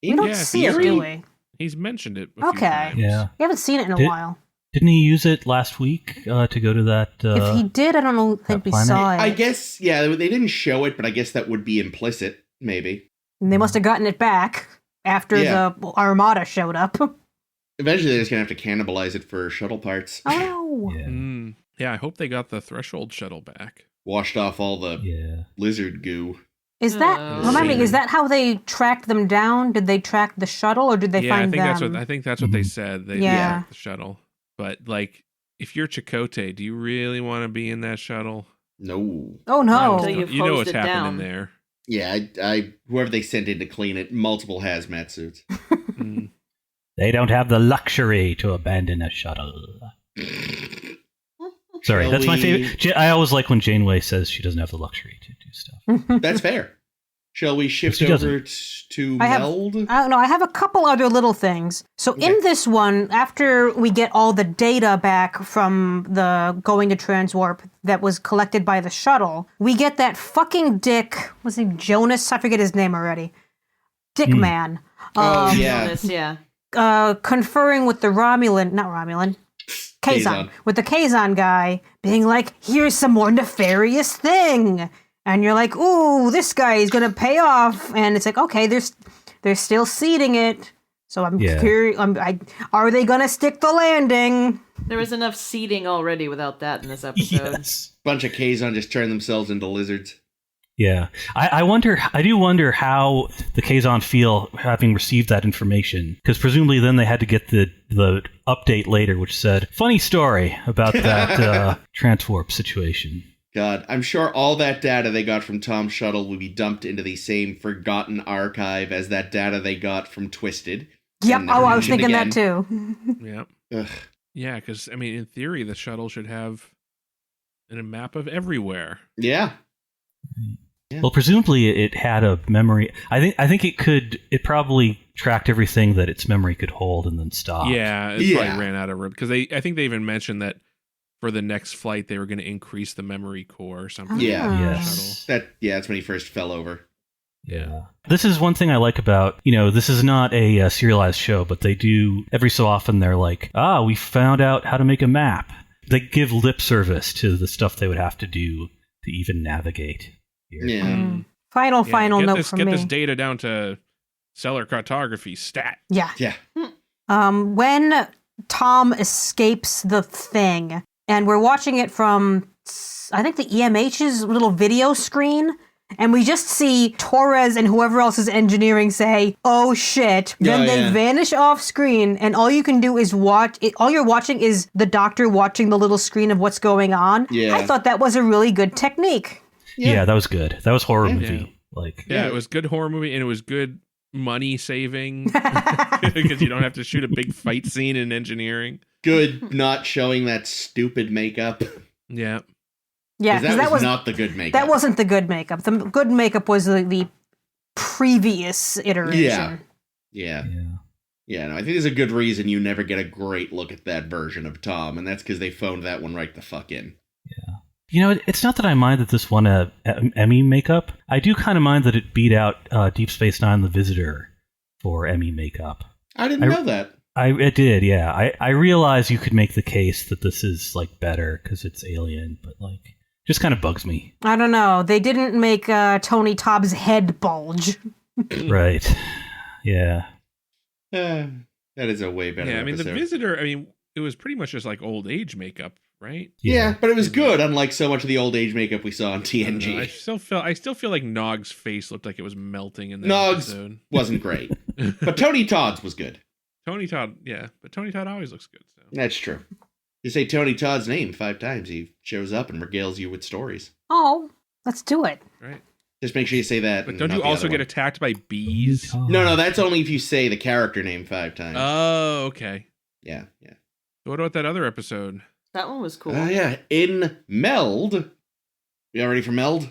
We don't Yeah, see it, theory. do we? He's mentioned it a few Okay. times. Yeah. We haven't seen it in a Did- while. Didn't he use it last week to go to that? If he did, I don't think we planet? saw it. I guess, yeah, they didn't show it, but I guess that would be implicit, maybe. And they must have gotten it back after Yeah. the Armada showed up. Eventually, they're just going to have to cannibalize it for shuttle parts. Oh. Yeah. Yeah, I hope they got the Threshold shuttle back. Washed off all the Yeah. lizard goo. Is that, Oh. remind me, is that how they tracked them down? Did they track the shuttle or did they Yeah, find them? I think that's what they Mhm. said. They Yeah. tracked the shuttle. But if you're Chakotay, do you really want to be in that shuttle? No. Oh no. Until you've You know hosed what's it happening down. there. Yeah, I whoever they sent in to clean it, multiple hazmat suits. Mm. They don't have the luxury to abandon a shuttle. Sorry, Shall that's my we- favorite. I always like when Janeway says she doesn't have the luxury to do stuff. That's fair. Shall we shift She over doesn't. to I have- Meld? I don't know. I have a couple other little things. So in Okay. this one, after we get all the data back from the going to transwarp that was collected by the shuttle, we get that fucking dick. What's his name? Jonas? I forget his name already. Dick man. Oh, yeah. Jonas, yeah. Conferring with the not Romulan. Kazon. Kazon. With the Kazon guy being like, here's some more nefarious thing. And you're like, ooh, this guy is going to pay off. And it's like, okay, they're still seeding it. So I'm Yeah. curious. Are they going to stick the landing? There was enough seeding already without that in this episode. Yes. Bunch of Kazon just turn themselves into lizards. Yeah. I do wonder how the Kazon feel having received that information. Because presumably then they had to get the update later, which said, funny story about that transwarp situation. God, I'm sure all that data they got from Tom's shuttle will be dumped into the same forgotten archive as that data they got from Twisted. Yep. And never Oh, I was mentioned thinking again. that too. Yeah. Ugh. Yeah, because, in theory, the shuttle should have a map of everywhere. Yeah. Yeah. Well, presumably it had a memory. I think it probably tracked everything that its memory could hold and then stopped. Yeah, it Yeah. probably ran out of room. Because I think they even mentioned that for the next flight, they were going to increase the memory core or something. Yeah. on the Yes. shuttle. That's when he first fell over. Yeah. This is one thing I like about, this is not a serialized show, but they do, every so often they're like, we found out how to make a map. They give lip service to the stuff they would have to do to even navigate here. Yeah. Final Get note this, from get me. this data down to stellar cartography stat. Yeah. Yeah. When Tom escapes the thing, and we're watching it from, I think the EMH's little video screen, And we just see Torres and whoever else is engineering say, "Oh shit." Then they vanish off screen, and all you can do is watch. All you're watching is the doctor watching the little screen of what's going on. Yeah. I thought that was a really good technique. Yeah, that was good. That was horror movie. Yeah, it was good horror movie, and it was good money saving because you don't have to shoot a big fight scene in engineering. Good not showing that stupid makeup. Yeah. Yeah, that was not the good makeup. That wasn't the good makeup. The good makeup was the previous iteration. Yeah. No, I think there's a good reason you never get a great look at that version of Tom, and that's because they phoned that one right the fuck in. Yeah. You know, it's not that I mind that this won a Emmy makeup. I do kind of mind that it beat out Deep Space Nine: The Visitor for Emmy makeup. I didn't know that. It did, yeah. I realize you could make the case that this is like better because it's Alien, but like, just kind of bugs me. I don't know. They didn't make Tony Todd's head bulge. Right. Yeah. That is a way better episode. The Visitor, it was pretty much just like old age makeup, right? Yeah, but it was good, unlike so much of the old age makeup we saw on TNG. I still feel like Nog's face looked like it was melting in that Nog's episode. Wasn't great. But Tony Todd's was good. Tony Todd, yeah. But Tony Todd always looks good. So. That's true. You say Tony Todd's name 5 times, he shows up and regales you with stories. Oh, let's do it. Right. Just make sure you say that. But don't you also get attacked by bees? No, that's only if you say the character name 5 times. Oh, okay. Yeah. What about that other episode? That one was cool. Oh, yeah. In Meld. You all ready for Meld?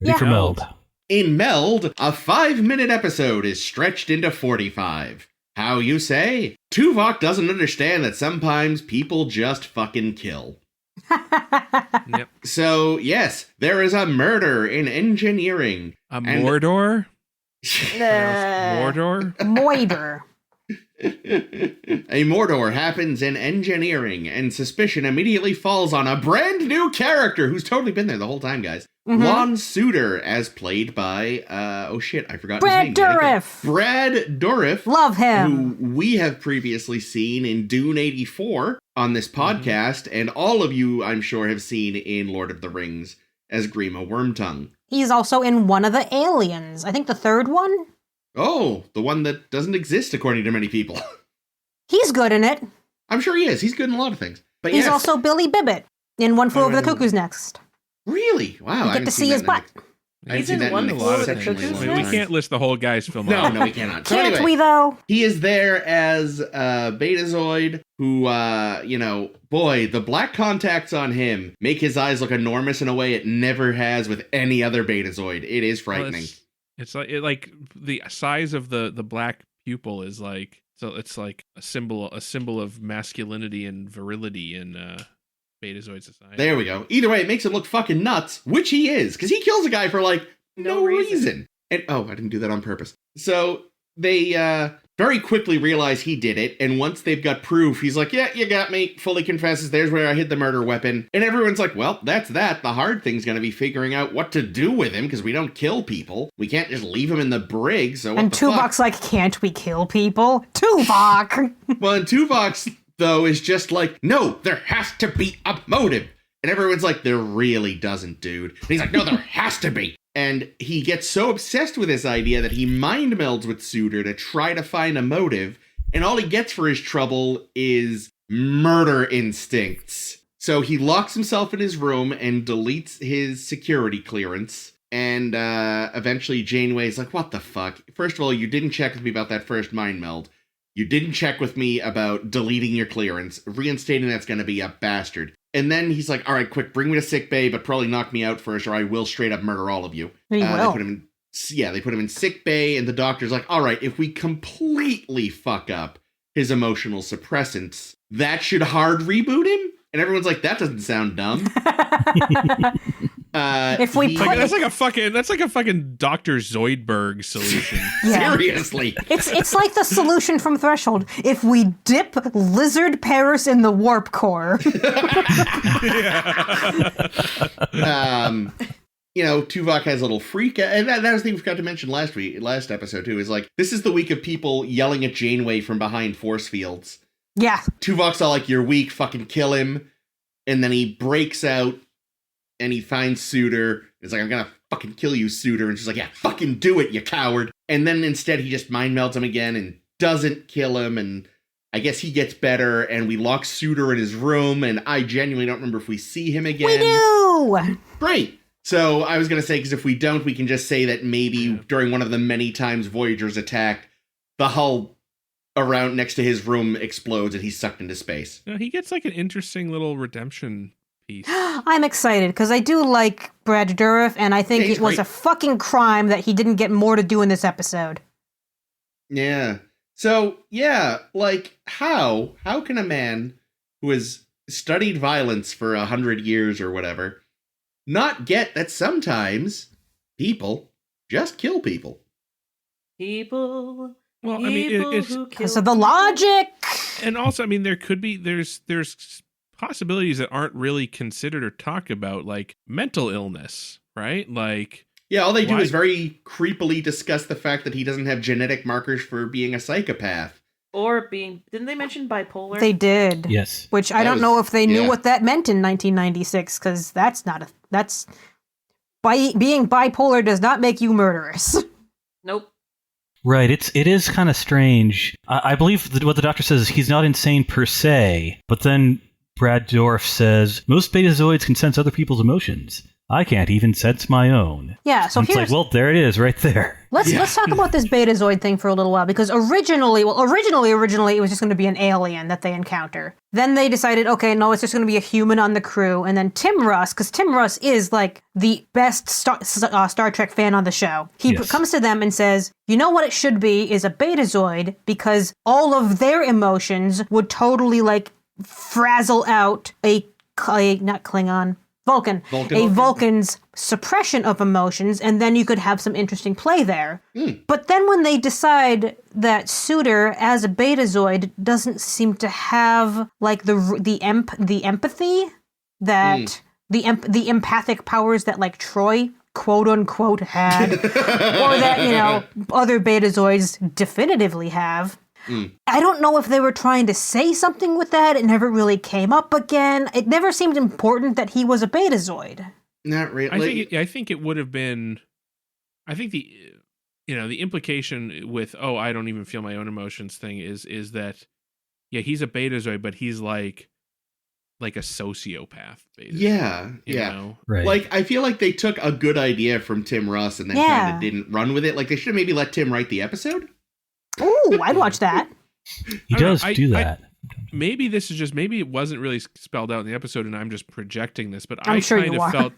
Ready for Meld. In Meld, a 5-minute episode is stretched into 45. How you say? Tuvok doesn't understand that sometimes people just fucking kill. Yep. So, yes, there is a murder in engineering. A Mordor? Mordor? Moider. A Mordor happens in engineering, and suspicion immediately falls on a brand new character who's totally been there the whole time, guys. Mm-hmm. Lon Suitor, as played by, I forgot Brad his name. Dourif. Brad Dourif. Love him. Who we have previously seen in Dune 84 on this podcast, and all of you, I'm sure, have seen in Lord of the Rings as Grima Wormtongue. He's also in one of the Aliens. I think the third one? Oh, the one that doesn't exist according to many people. He's good in it. I'm sure he is. He's good in a lot of things. But he's also Billy Bibbit in One Flew Over the Cuckoo's Nest. Really? Wow. You get to see his butt. He's in One Flew Over the Cuckoo's Nest? We can't list the whole guy's filmography. No, we cannot. So Can't anyway, we, though? He is there as Betazoid, who, boy, the black contacts on him make his eyes look enormous in a way it never has with any other Betazoid. It is frightening. Well, it's like the size of the black pupil is like, so it's like a symbol of masculinity and virility in Betazoid society. There we go. Either way, it makes him look fucking nuts, which he is, because he kills a guy for like no reason. And I didn't do that on purpose. So they very quickly realize he did it, and once they've got proof, he's like, yeah, you got me, fully confesses, there's where I hid the murder weapon. And everyone's like, well, that's that. The hard thing's gonna be figuring out what to do with him, because we don't kill people. We can't just leave him in the brig, so what and the fuck? Tuvok's like, can't we kill people? Tuvok! Well, and Tuvok's, though, is just like, no, there has to be a motive. And everyone's like, there really doesn't, dude. And he's like, no, there has to be. And he gets so obsessed with this idea that he mind melds with Suitor to try to find a motive. And all he gets for his trouble is murder instincts. So he locks himself in his room and deletes his security clearance. And eventually Janeway's like, what the fuck? First of all, you didn't check with me about that first mind meld. You didn't check with me about deleting your clearance. Reinstating that's going to be a bastard. And then he's like, all right, quick, bring me to sickbay, but probably knock me out first or I will straight up murder all of you. He will. They put him in sickbay, and the doctor's like, all right, if we completely fuck up his emotional suppressants, that should hard reboot him? And everyone's like, that doesn't sound dumb. If we put that's like a fucking Dr. Zoidberg solution. Yeah. Seriously. It's like the solution from Threshold. If we dip Lizard Paris in the warp core. Tuvok has a little freak, and that was the thing we forgot to mention last episode too, is like, this is the week of people yelling at Janeway from behind force fields. Yeah. Tuvok's all like, you're weak, fucking kill him. And then he breaks out and he finds Suitor. It's like, I'm gonna fucking kill you, Suitor. And she's like, yeah, fucking do it, you coward. And then instead he just mind melds him again and doesn't kill him. And I guess he gets better, and we lock Suitor in his room, and I genuinely don't remember if we see him again. We do! Great. So I was going to say, because if we don't, we can just say that maybe during one of the many times Voyager's attack, the hull around next to his room explodes and he's sucked into space. No, he gets like an interesting little redemption piece. I'm excited because I do like Brad Dourif, and I think it was a fucking crime that he didn't get more to do in this episode. Yeah. So, yeah, like, how can a man who has studied violence for 100 years or whatever not get that sometimes people just kill people? People. Well, I mean, it's because of the logic. And also, I mean, there's possibilities that aren't really considered or talked about, like mental illness, right? Like, yeah, all they do is very creepily discuss the fact that he doesn't have genetic markers for being a psychopath. Or being... Didn't they mention bipolar? They did. Yes. Which I don't know if they knew what that meant in 1996, because being bipolar does not make you murderous. Nope. Right, it is kind of strange. I believe that what the doctor says is he's not insane per se, but then Brad Dourif says, most Betazoids can sense other people's emotions. I can't even sense my own. Yeah, so it's like, well, there it is, right there. Let's talk about this Betazoid thing for a little while, because originally it was just going to be an alien that they encounter. Then they decided, okay, no, it's just going to be a human on the crew. And then Tim Russ, because Tim Russ is like the best Star Trek fan on the show, he comes to them and says, you know what it should be is a Betazoid, because all of their emotions would totally like frazzle out Vulcan's suppression of emotions, and then you could have some interesting play there. But then when they decide that Suitor as a Betazoid doesn't seem to have like the empathy that the empathic powers that like Troy quote unquote had, or that other Betazoids definitively have. I don't know if they were trying to say something with that. It never really came up again. It never seemed important that he was a Betazoid. Not really. I think it would have been. I think the implication with I don't even feel my own emotions thing is that he's a Betazoid, but he's like a sociopath Betazoid. Yeah. Right. Like, I feel like they took a good idea from Tim Russ and then kind of didn't run with it. Like, they should have maybe let Tim write the episode. Ooh, I'd watch that. He does do that. Maybe it wasn't really spelled out in the episode, and I'm just projecting this. But I'm I sure kind you of are. felt.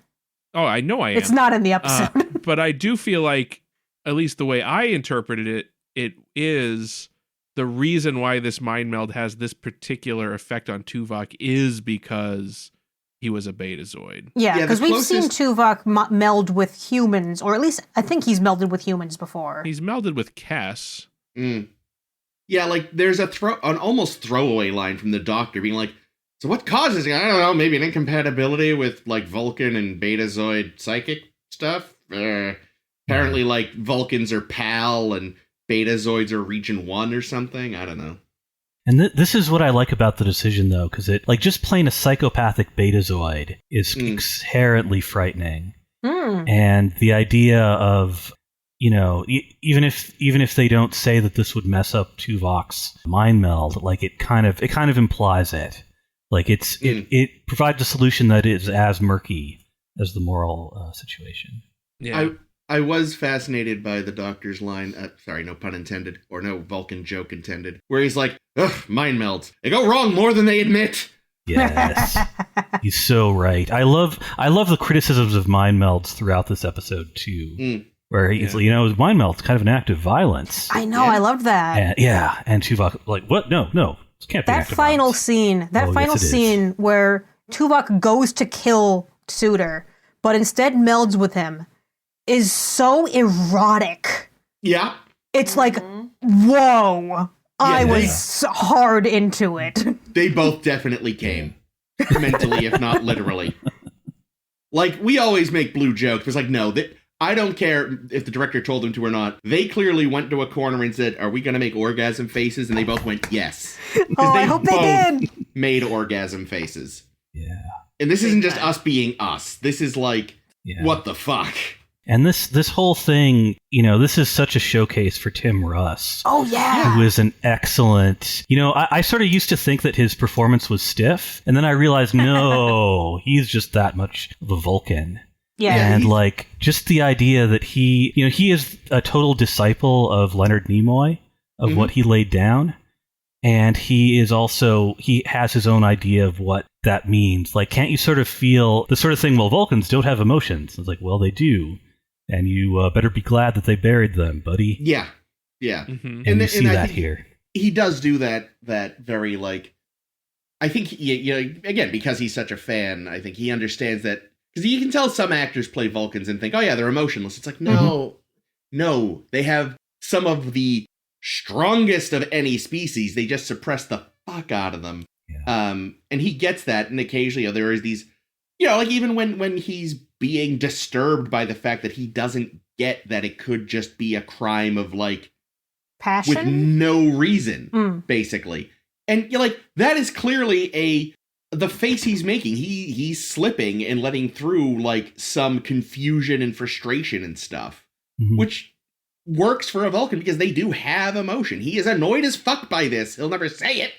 Oh, I know I am. It's not in the episode. But I do feel like, at least the way I interpreted it, it is the reason why this mind meld has this particular effect on Tuvok is because he was a Betazoid. Yeah, because we've seen Tuvok meld with humans, or at least I think he's melded with humans before. He's melded with Kess. Yeah, like there's an almost throwaway line from the doctor being like, so what causes it? I don't know, maybe an incompatibility with like Vulcan and Betazoid psychic stuff? Apparently like Vulcans are PAL and Betazoids are Region 1 or something. I don't know. And this is what I like about the decision, though, because it just playing a psychopathic Betazoid is inherently frightening. And the idea of even if they don't say that this would mess up Tuvok's mind meld, like it kind of implies it. Like it provides a solution that is as murky as the moral situation. Yeah. I was fascinated by the doctor's line, sorry, no pun intended, or no Vulcan joke intended, where he's like, ugh, mind melds. They go wrong more than they admit. Yes. He's so right. I love the criticisms of mind melds throughout this episode too. Where he's, mind meld's kind of an act of violence. I know, I loved that. And Tuvok, like, what? No, this can't be an act of violence. That final scene where Tuvok goes to kill Suitor, but instead melds with him, is so erotic. Yeah. It's like, whoa. I was hard into it. They both definitely came. Mentally, if not literally. Like, we always make blue jokes. It's like, no, I don't care if the director told them to or not. They clearly went to a corner and said, are we going to make orgasm faces? And they both went, yes. I hope they did. Made orgasm faces. Yeah. And this isn't just us being us. This is like, what the fuck? And this whole thing, this is such a showcase for Tim Russ. Oh, yeah. Who is an excellent, I sort of used to think that his performance was stiff. And then I realized, no, he's just that much of a Vulcan. Yeah. And just the idea that he is a total disciple of Leonard Nimoy, of what he laid down. And he has his own idea of what that means. Like, can't you sort of feel the sort of thing, well, Vulcans don't have emotions. It's like, well, they do. And you better be glad that they buried them, buddy. Yeah. Yeah. Mm-hmm. And you see that here. He does do that very, I think, again, because he's such a fan, I think he understands that. Because you can tell some actors play Vulcans and think, oh, yeah, they're emotionless. It's like, no, they have some of the strongest of any species. They just suppress the fuck out of them. Yeah. And he gets that. And occasionally there is these, even when he's being disturbed by the fact that he doesn't get that it could just be a crime of passion with no reason, basically. And that is clearly the face he's making. He's slipping and letting through some confusion and frustration and stuff, which works for a Vulcan because they do have emotion. He is annoyed as fuck by this. He'll never say it,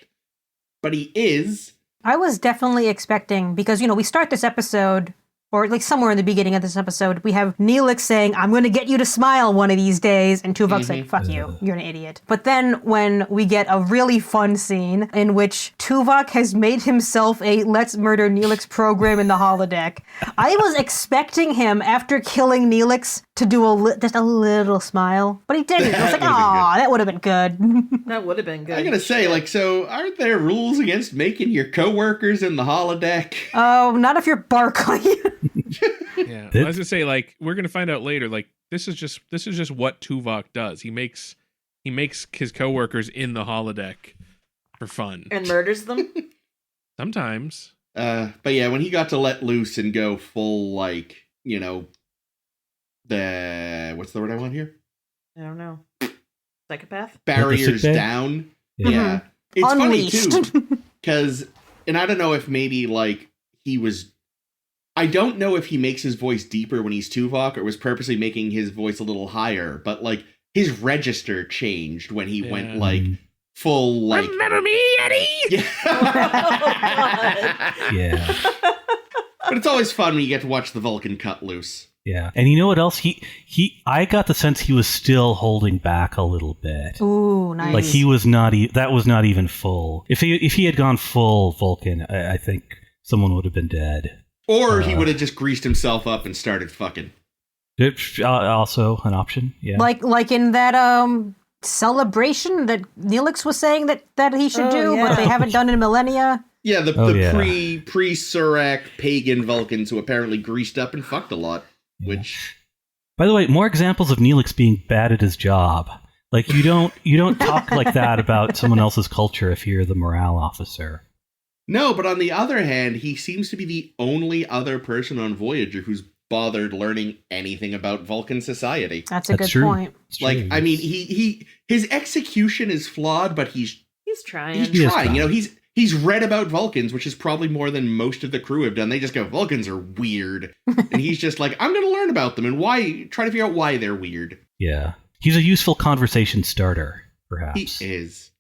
but he is. I was definitely expecting, because, we start this episode, or somewhere in the beginning of this episode, we have Neelix saying, I'm going to get you to smile one of these days. And Tuvok's like, fuck you, you're an idiot. But then when we get a really fun scene in which Tuvok has made himself a Let's Murder Neelix program in the holodeck, I was expecting him, after killing Neelix, to do just a little smile. But he didn't. I was like, aw, that would have been good. That would have been good. I'm going to say, so aren't there rules against making your coworkers in the holodeck? Oh, not if you're Barclay. Yeah, I was gonna say, we're gonna find out later. This is just what Tuvok does. He makes his coworkers in the holodeck for fun and murders them sometimes. But yeah, when he got to let loose and go full, the what's the word I want here? I don't know. Psychopath? Barriers down. Yeah, it's Unleashed. funny too because, and I don't know if maybe he was. I don't know if he makes his voice deeper when he's Tuvok or was purposely making his voice a little higher, but his register changed when he went full remember me, Eddie? Yeah. Yeah. But it's always fun when you get to watch the Vulcan cut loose. Yeah. And you know what else? I got the sense he was still holding back a little bit. Ooh, nice. He was not that was not even full. If he had gone full Vulcan, I think someone would have been dead. Or he would have just greased himself up and started fucking. Also an option, yeah. Like in that celebration that Neelix was saying that he should do, but they haven't done in millennia. Yeah, the pre-Surak pagan Vulcans who apparently greased up and fucked a lot. Yeah. Which, by the way, more examples of Neelix being bad at his job. You don't talk like that about someone else's culture if you're the morale officer. No, but on the other hand, he seems to be the only other person on Voyager who's bothered learning anything about Vulcan society. That's a good point. I mean, his execution is flawed, but he's trying. He's trying. He's read about Vulcans, which is probably more than most of the crew have done. They just go, Vulcans are weird. And he's just like, I'm going to learn about them and try to figure out why they're weird. Yeah. He's a useful conversation starter, perhaps. He is.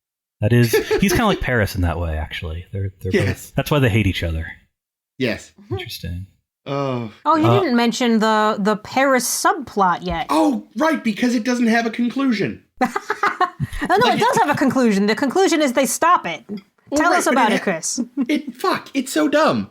He's kind of like Paris in that way, actually. They're both, that's why they hate each other. Yes. Interesting. You didn't mention the Paris subplot yet. Oh, right, because it doesn't have a conclusion. No, it does have a conclusion. The conclusion is they stop it. Tell us about it, Chris. It's so dumb.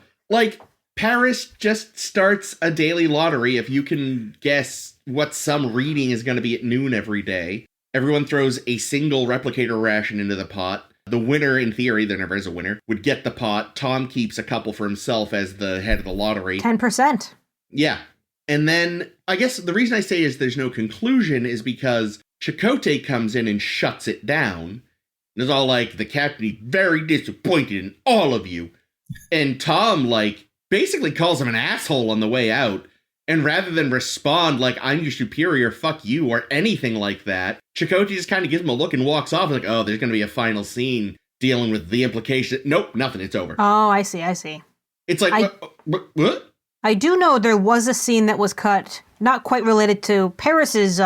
Paris just starts a daily lottery if you can guess what some reading is going to be at noon every day. Everyone throws a single replicator ration into the pot. The winner, in theory, there never is a winner, would get the pot. Tom keeps a couple for himself as the head of the lottery. 10%. Yeah. And then, I guess the reason I say is there's no conclusion is because Chakotay comes in and shuts it down. And it's all the captain is very disappointed in all of you. And Tom, basically calls him an asshole on the way out. And rather than respond I'm your superior, fuck you, or anything like that, Chakotay just kind of gives him a look and walks off oh, there's going to be a final scene dealing with the implication. Nope, nothing, it's over. Oh, I see. It's what? I do know there was a scene that was cut not quite related to Paris's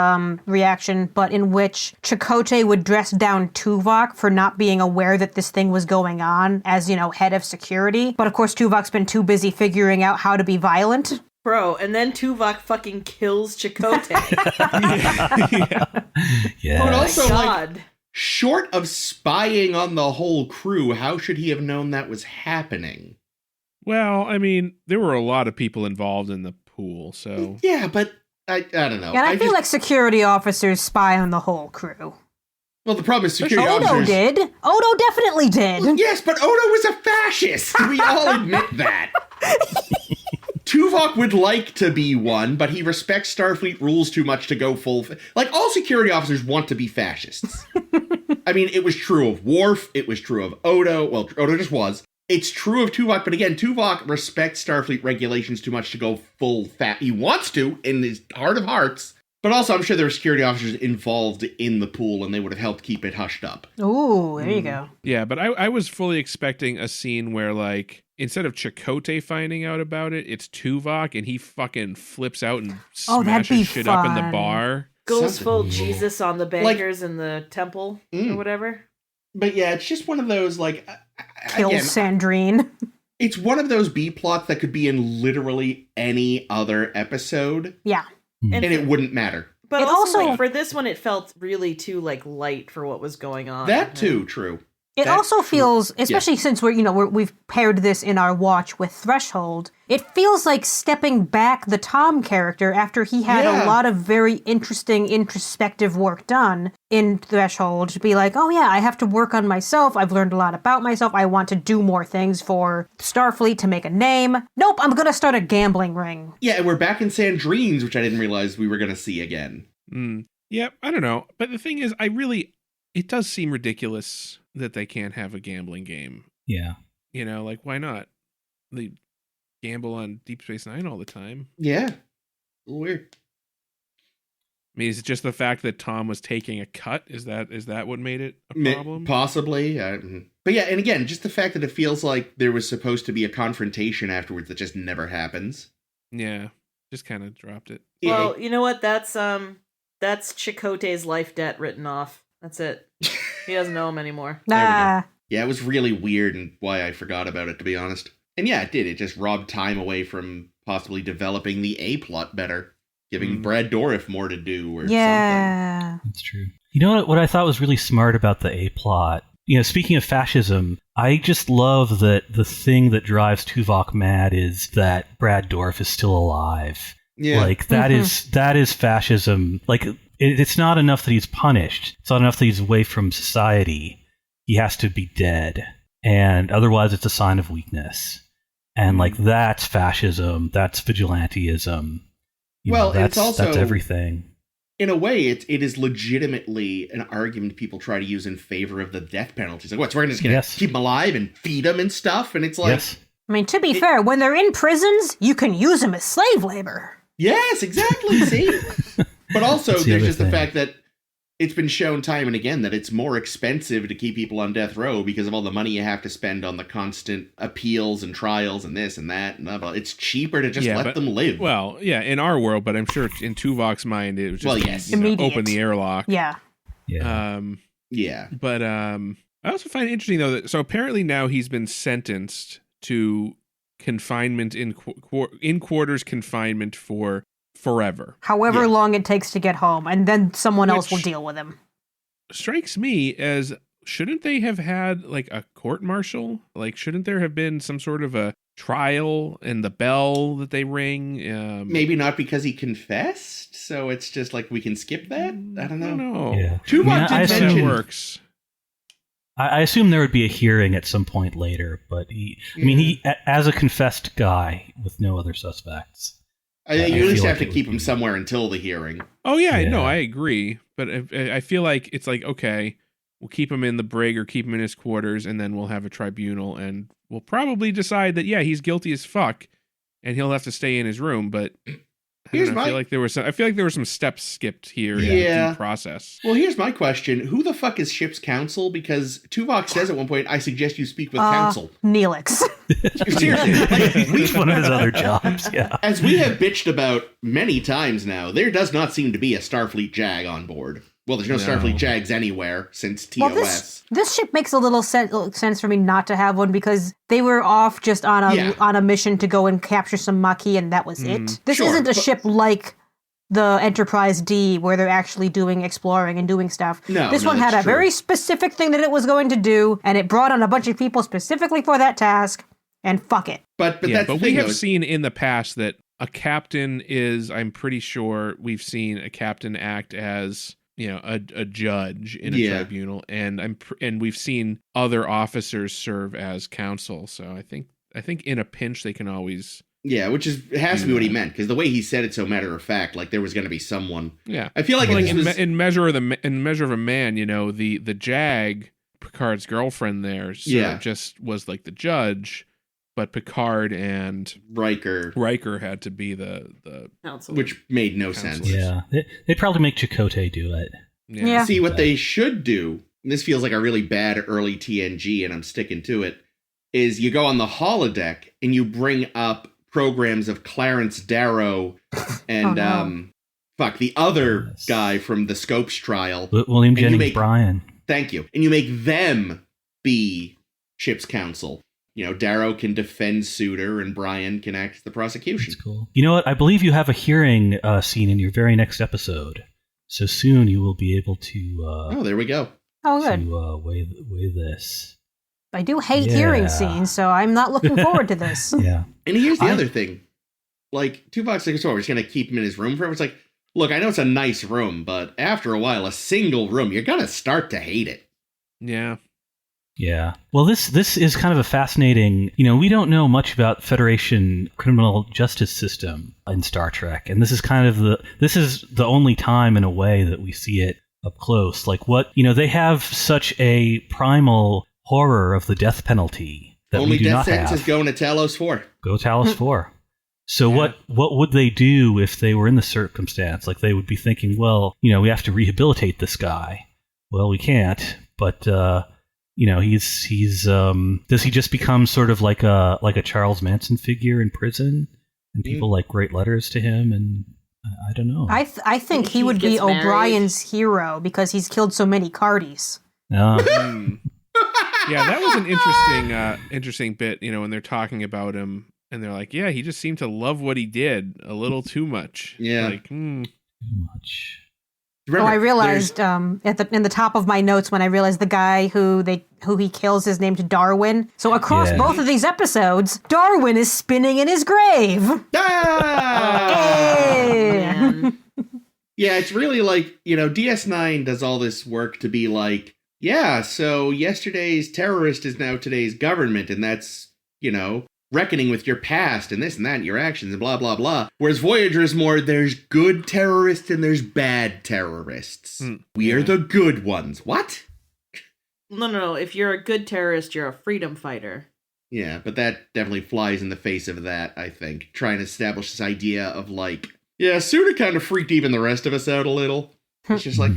reaction, but in which Chakotay would dress down Tuvok for not being aware that this thing was going on as, head of security. But of course, Tuvok's been too busy figuring out how to be violent. Bro, and then Tuvok fucking kills Chakotay. Yeah. But also, God. Short of spying on the whole crew, how should he have known that was happening? Well, I mean, there were a lot of people involved in the pool, so... Yeah, but I don't know. And I feel like security officers spy on the whole crew. Well, the problem is security Odo officers... did. Odo definitely did. Well, yes, but Odo was a fascist! We all admit that. Tuvok would like to be one, but he respects Starfleet rules too much to go full... all security officers want to be fascists. I mean, it was true of Worf, it was true of Odo, well, Odo just was. It's true of Tuvok, but again, Tuvok respects Starfleet regulations too much to go full fat. He wants to, in his heart of hearts, but also I'm sure there were security officers involved in the pool, and they would have helped keep it hushed up. Ooh, there you go. Yeah, but I was fully expecting a scene where, instead of Chakotay finding out about it, it's Tuvok, and he fucking flips out and smashes shit up in the bar. Goes full Jesus on the bankers in the temple or whatever. But yeah, it's just one of those, Kills Sandrine. It's one of those B-plots that could be in literally any other episode. Yeah. And it wouldn't matter. But It also, also- for this one, it felt really too, light for what was going on. That too, true. It That's also true. feels, especially since we've paired this in our watch with Threshold, it feels like stepping back the Tom character after he had a lot of very interesting introspective work done in Threshold to be like, oh yeah, I have to work on myself. I've learned a lot about myself. I want to do more things for Starfleet to make a name. Nope, I'm going to start a gambling ring. Yeah, and we're back in Sandrines, which I didn't realize we were going to see again. Yeah, I don't know. But the thing is, it does seem ridiculous that they can't have a gambling game. Yeah. Why not? They gamble on Deep Space Nine all the time. Yeah. Weird. I mean, is it just the fact that Tom was taking a cut? Is that what made it a problem? Possibly. But yeah, and again, just the fact that it feels like there was supposed to be a confrontation afterwards that just never happens. Yeah, just kind of dropped it. Well, you know what? That's Chakotay's life debt written off. That's it. He doesn't know him anymore. Nah. Yeah, it was really weird and why I forgot about it, to be honest. And yeah, it did. It just robbed time away from possibly developing the A-plot better, giving Brad Dourif more to do or something. That's true. You know what I thought was really smart about the A-plot? Speaking of fascism, I just love that the thing that drives Tuvok mad is that Brad Dourif is still alive. Yeah. That is fascism. It's not enough that he's punished. It's not enough that he's away from society. He has to be dead. And otherwise it's a sign of weakness. And that's fascism. That's vigilantism. It's also... That's everything. In a way, it is legitimately an argument people try to use in favor of the death penalty. It's like, we're just going to keep them alive and feed them and stuff? And it's like... Yes. I mean, to be fair, when they're in prisons, you can use them as slave labor. Yes, exactly. See? But also, there's just the thing. fact that it's been shown time and again that it's more expensive to keep people on death row because of all the money you have to spend on the constant appeals and trials and this and that. And blah, blah. It's cheaper to just let them live. Well, yeah, in our world, but I'm sure in Tuvok's mind, it was just open the airlock. Yeah. Yeah. Yeah. But I also find it interesting, though, that so apparently now he's been sentenced to confinement in quarters confinement for forever. However long it takes to get home, and then someone else will deal with him. Strikes me as, shouldn't they have had a court-martial? Shouldn't there have been some sort of a trial and the bell that they ring? Maybe not because he confessed, so it's just we can skip that? I don't know. Yeah. Tuvok did mention... That works. I assume there would be a hearing at some point later, but he as a confessed guy with no other suspects. You at least have to keep him somewhere until the hearing. Oh, yeah, no, I agree. But I feel like it's okay, we'll keep him in the brig or keep him in his quarters, and then we'll have a tribunal, and we'll probably decide that, yeah, he's guilty as fuck, and he'll have to stay in his room, but... I feel like there were some steps skipped here in the due process. Well, here's my question. Who the fuck is ship's counsel? Because Tuvok says at one point, I suggest you speak with counsel. Neelix. Seriously, like, It's one of his other jobs, yeah. as we have bitched about many times now, there does not seem to be a Starfleet JAG on board. Well, there's no Starfleet JAGs anywhere since TOS. Well, this ship makes a little sense for me not to have one because they were off just on a mission to go and capture some Maquis, and that was it. This isn't a ship like the Enterprise D, where they're actually doing exploring and doing stuff. This one had a very specific thing that it was going to do, and it brought on a bunch of people specifically for that task, and fuck it. But we have seen in the past that a captain is, I'm pretty sure we've seen a captain act as, you know, a judge in a tribunal, and we've seen other officers serve as counsel. So I think in a pinch they can always. Yeah, which has to be what he meant, because the way he said it so matter of fact, like there was going to be someone. Yeah, I feel like, in Measure of a Man, you know, the JAG, Picard's girlfriend there, just was like the judge, but Picard and Riker had to be the counsel, which made no sense. Yeah, they'd probably make Chakotay do it. Yeah. See, what they should do, and this feels like a really bad early TNG, and I'm sticking to it, is you go on the holodeck and you bring up programs of Clarence Darrow and the other guy from the Scopes trial, William Jennings Bryan. Thank you. And you make them be ship's counsel. You know, Darrow can defend Suter and Bryan can act as the prosecution. That's cool. You know what? I believe you have a hearing scene in your very next episode. So soon you will be able to there we go. Oh, good. To weigh this. I do hate hearing scenes, so I'm not looking forward to this. Yeah. And here's the other thing. Like, Tuvok 64, we're just going to keep him in his room forever. It's like, look, I know it's a nice room, but after a while, a single room, you're going to start to hate it. Yeah. Yeah. Well, this is kind of a fascinating, you know, we don't know much about Federation criminal justice system in Star Trek, and this is the only time in a way that we see it up close. Like they have such a primal horror of the death penalty that only we do death not sentence have. is going to Talos 4. Go Talos 4. So what would they do if they were in the circumstance? Like they would be thinking, well, you know, we have to rehabilitate this guy. Well, we can't, but you know, he's does he just become sort of like a Charles Manson figure in prison, and people write letters to him, and I don't know. I think he would be O'Brien's hero because he's killed so many Cardis. Yeah, that was an interesting bit, you know, when they're talking about him and they're like, yeah, he just seemed to love what he did a little too much. Yeah. Like, Too much. Remember, I realized in the top of my notes when I realized the guy who he kills is named Darwin. So across both of these episodes, Darwin is spinning in his grave. Hey! Yeah, it's really like, you know, DS9 does all this work to be like, yeah, so yesterday's terrorist is now today's government, and that's, you know, reckoning with your past and this and that and your actions and blah, blah, blah. Whereas Voyager is more, there's good terrorists and there's bad terrorists. We are the good ones. What? No. If you're a good terrorist, you're a freedom fighter. Yeah, but that definitely flies in the face of that, I think. Trying to establish this idea of like, yeah, Suda kind of freaked even the rest of us out a little. It's just like,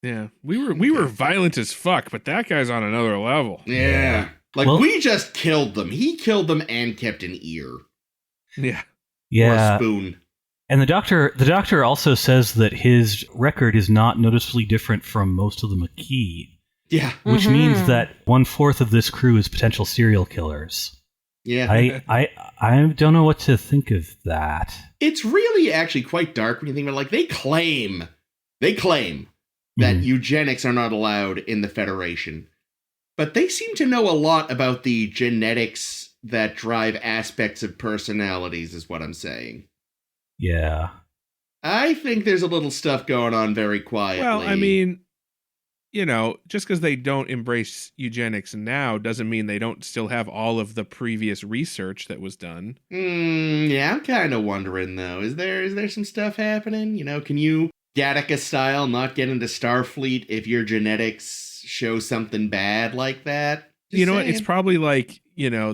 yeah, we were violent as fuck, but that guy's on another level. Yeah. Like, we just killed them. He killed them and kept an ear. Yeah. Yeah. Or a spoon. And the doctor also says that his record is not noticeably different from most of the Maquis. Yeah. Which means that 1/4 of this crew is potential serial killers. Yeah. I don't know what to think of that. It's really actually quite dark when you think about it. Like, they claim that eugenics are not allowed in the Federation. But they seem to know a lot about the genetics that drive aspects of personalities, is what I'm saying. Yeah. I think there's a little stuff going on very quietly. Well, I mean, you know, just because they don't embrace eugenics now doesn't mean they don't still have all of the previous research that was done. Yeah, I'm kind of wondering, though. Is there some stuff happening? You know, can you, Gattaca style, not get into Starfleet if your genetics show something bad like that? Just you know saying. what? It's probably like, you know,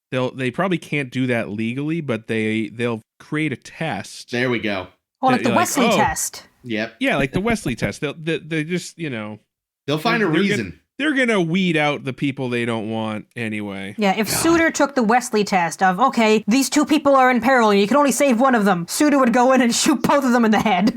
they probably can't do that legally, but they'll create a test. There we go. Oh, like the Wesley test. Yep. Yeah, like the Wesley test. They just, you know, they'll find a reason. they're gonna weed out the people they don't want anyway. Yeah, if Suitor took the Wesley test of, okay, these two people are in peril and you can only save one of them, Suitor would go in and shoot both of them in the head.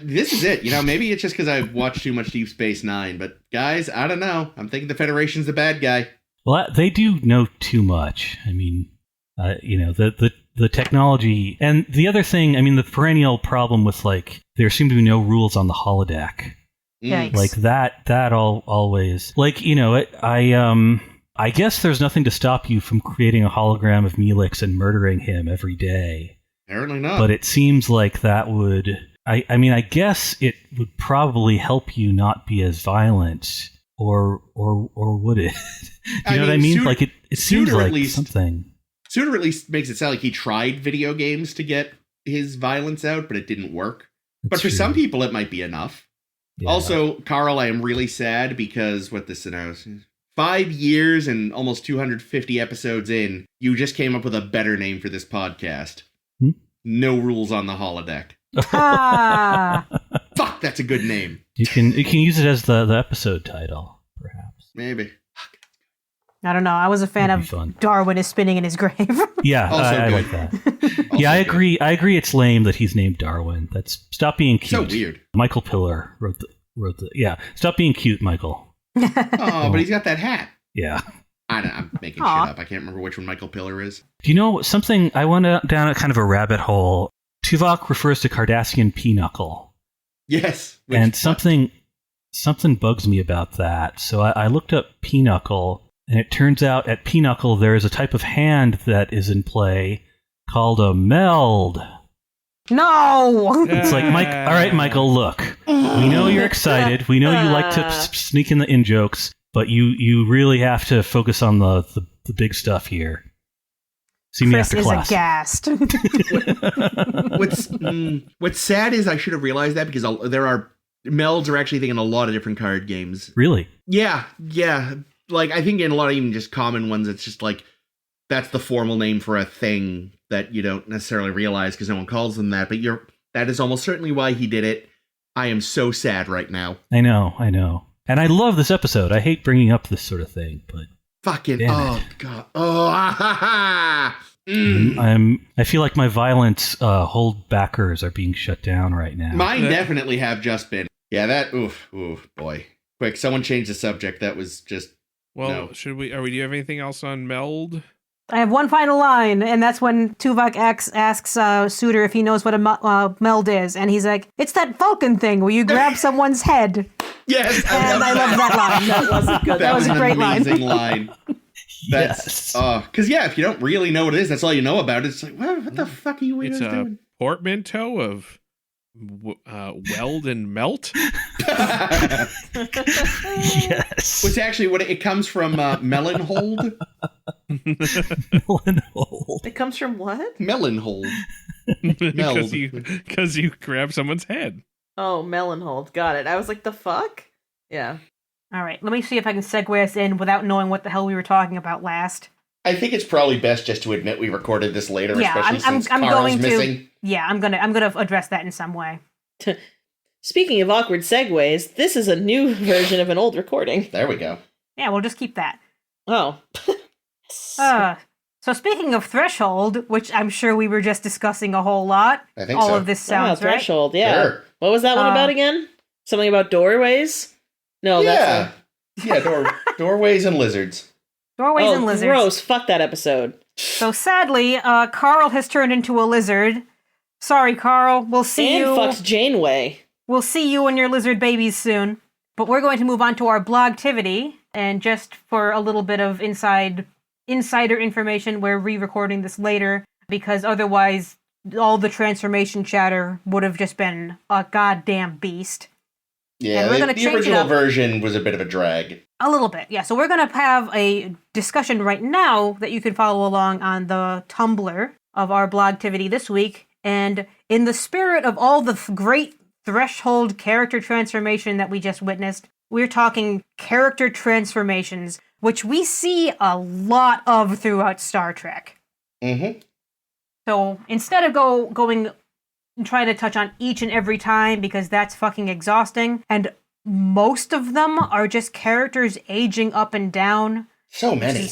This is it. Maybe it's just because I've watched too much Deep Space Nine, but guys, I don't know. I'm thinking the Federation's the bad guy. Well, they do know too much. I mean, the technology, and the other thing, I mean, the perennial problem with, like, there seem to be no rules on the holodeck. Yikes. Like that always, like, I guess there's nothing to stop you from creating a hologram of Neelix and murdering him every day. Apparently not. But it seems like that would, I mean, I guess it would probably help you not be as violent, or would it? You know what I mean? Like, it seems like something. Suitor at least makes it sound like he tried video games to get his violence out, but it didn't work. But for some people, it might be enough. Yeah. Also, Carl, I am really sad because 5 years and almost 250 episodes in, you just came up with a better name for this podcast. No Rules on the Holodeck. Fuck, that's a good name. You can use it as the episode title, perhaps. Maybe. I don't know. I was a fan of Darwin is spinning in his grave. Yeah, I like that. Yeah, I agree. I agree. It's lame that he's named Darwin. Stop being cute. So weird. Michael Pillar wrote the. Yeah, stop being cute, Michael. Oh, but he's got that hat. Yeah. I'm making shit up. I can't remember which one Michael Pillar is. Do you know something? I went down a kind of a rabbit hole. Tuvok refers to Cardassian Pinochle. Yes. And something bugs me about that. So I looked up Pinochle. And it turns out at Pinochle there is a type of hand that is in play called a Meld. No! It's like, all right, Michael, look. We know you're excited. We know you like to sneak in the in-jokes, but you really have to focus on the big stuff here. See me after class. Chris is aghast. What's sad is I should have realized that because Melds are actually thinking a lot of different card games. Really? Yeah. Like, I think in a lot of even just common ones, it's just like, that's the formal name for a thing that you don't necessarily realize because no one calls them that. But that is almost certainly why he did it. I am so sad right now. I know. And I love this episode. I hate bringing up this sort of thing, but... Fucking, God. I feel like my violent holdbackers are being shut down right now. Mine definitely have just been. Yeah, that, oof, boy. Quick, someone change the subject. That was just... Well, no. Do you have anything else on Meld? I have one final line, and that's when Tuvok asks Suitor if he knows what a Meld is, and he's like, it's that Vulcan thing where you grab someone's head. Yes! And I love that line. That wasn't good. That was a great line. Amazing line. That's, because, if you don't really know what it is, that's all you know about it. It's like, well, what the fuck are you doing? It's a portmanteau of weld and melt. Yes. Which actually, it comes from melonhold. Melonhold. It comes from what? Melonhold. Because you grab someone's head. Oh, melonhold. Got it. I was like, the fuck? Yeah. All right. Let me see if I can segue us in without knowing what the hell we were talking about last. I think it's probably best just to admit we recorded this later, especially since I'm Carl's going missing. I'm gonna address that in some way. Speaking of awkward segues, this is a new version of an old recording. There we go. Yeah, we'll just keep that. Oh. So speaking of Threshold, which I'm sure we were just discussing a whole lot. I think all so. of this sounds right. Threshold, yeah. Sure. What was that one about again? Something about doorways? No, that's doorways and lizards. Doorways and lizards. Gross. Fuck that episode. So sadly, Carl has turned into a lizard. Sorry, Carl. We'll see you. And fucks Janeway. We'll see you and your lizard babies soon. But we're going to move on to our blogtivity, and just for a little bit of insider information, we're re-recording this later because otherwise all the transformation chatter would have just been a goddamn beast. Yeah, the original version was a bit of a drag. A little bit, yeah. So we're going to have a discussion right now that you can follow along on the Tumblr of our blogtivity this week. And in the spirit of all the great Threshold character transformation that we just witnessed, we're talking character transformations, which we see a lot of throughout Star Trek. Mm-hmm. So instead of going and trying to touch on each and every time, because that's fucking exhausting, and most of them are just characters aging up and down. So many.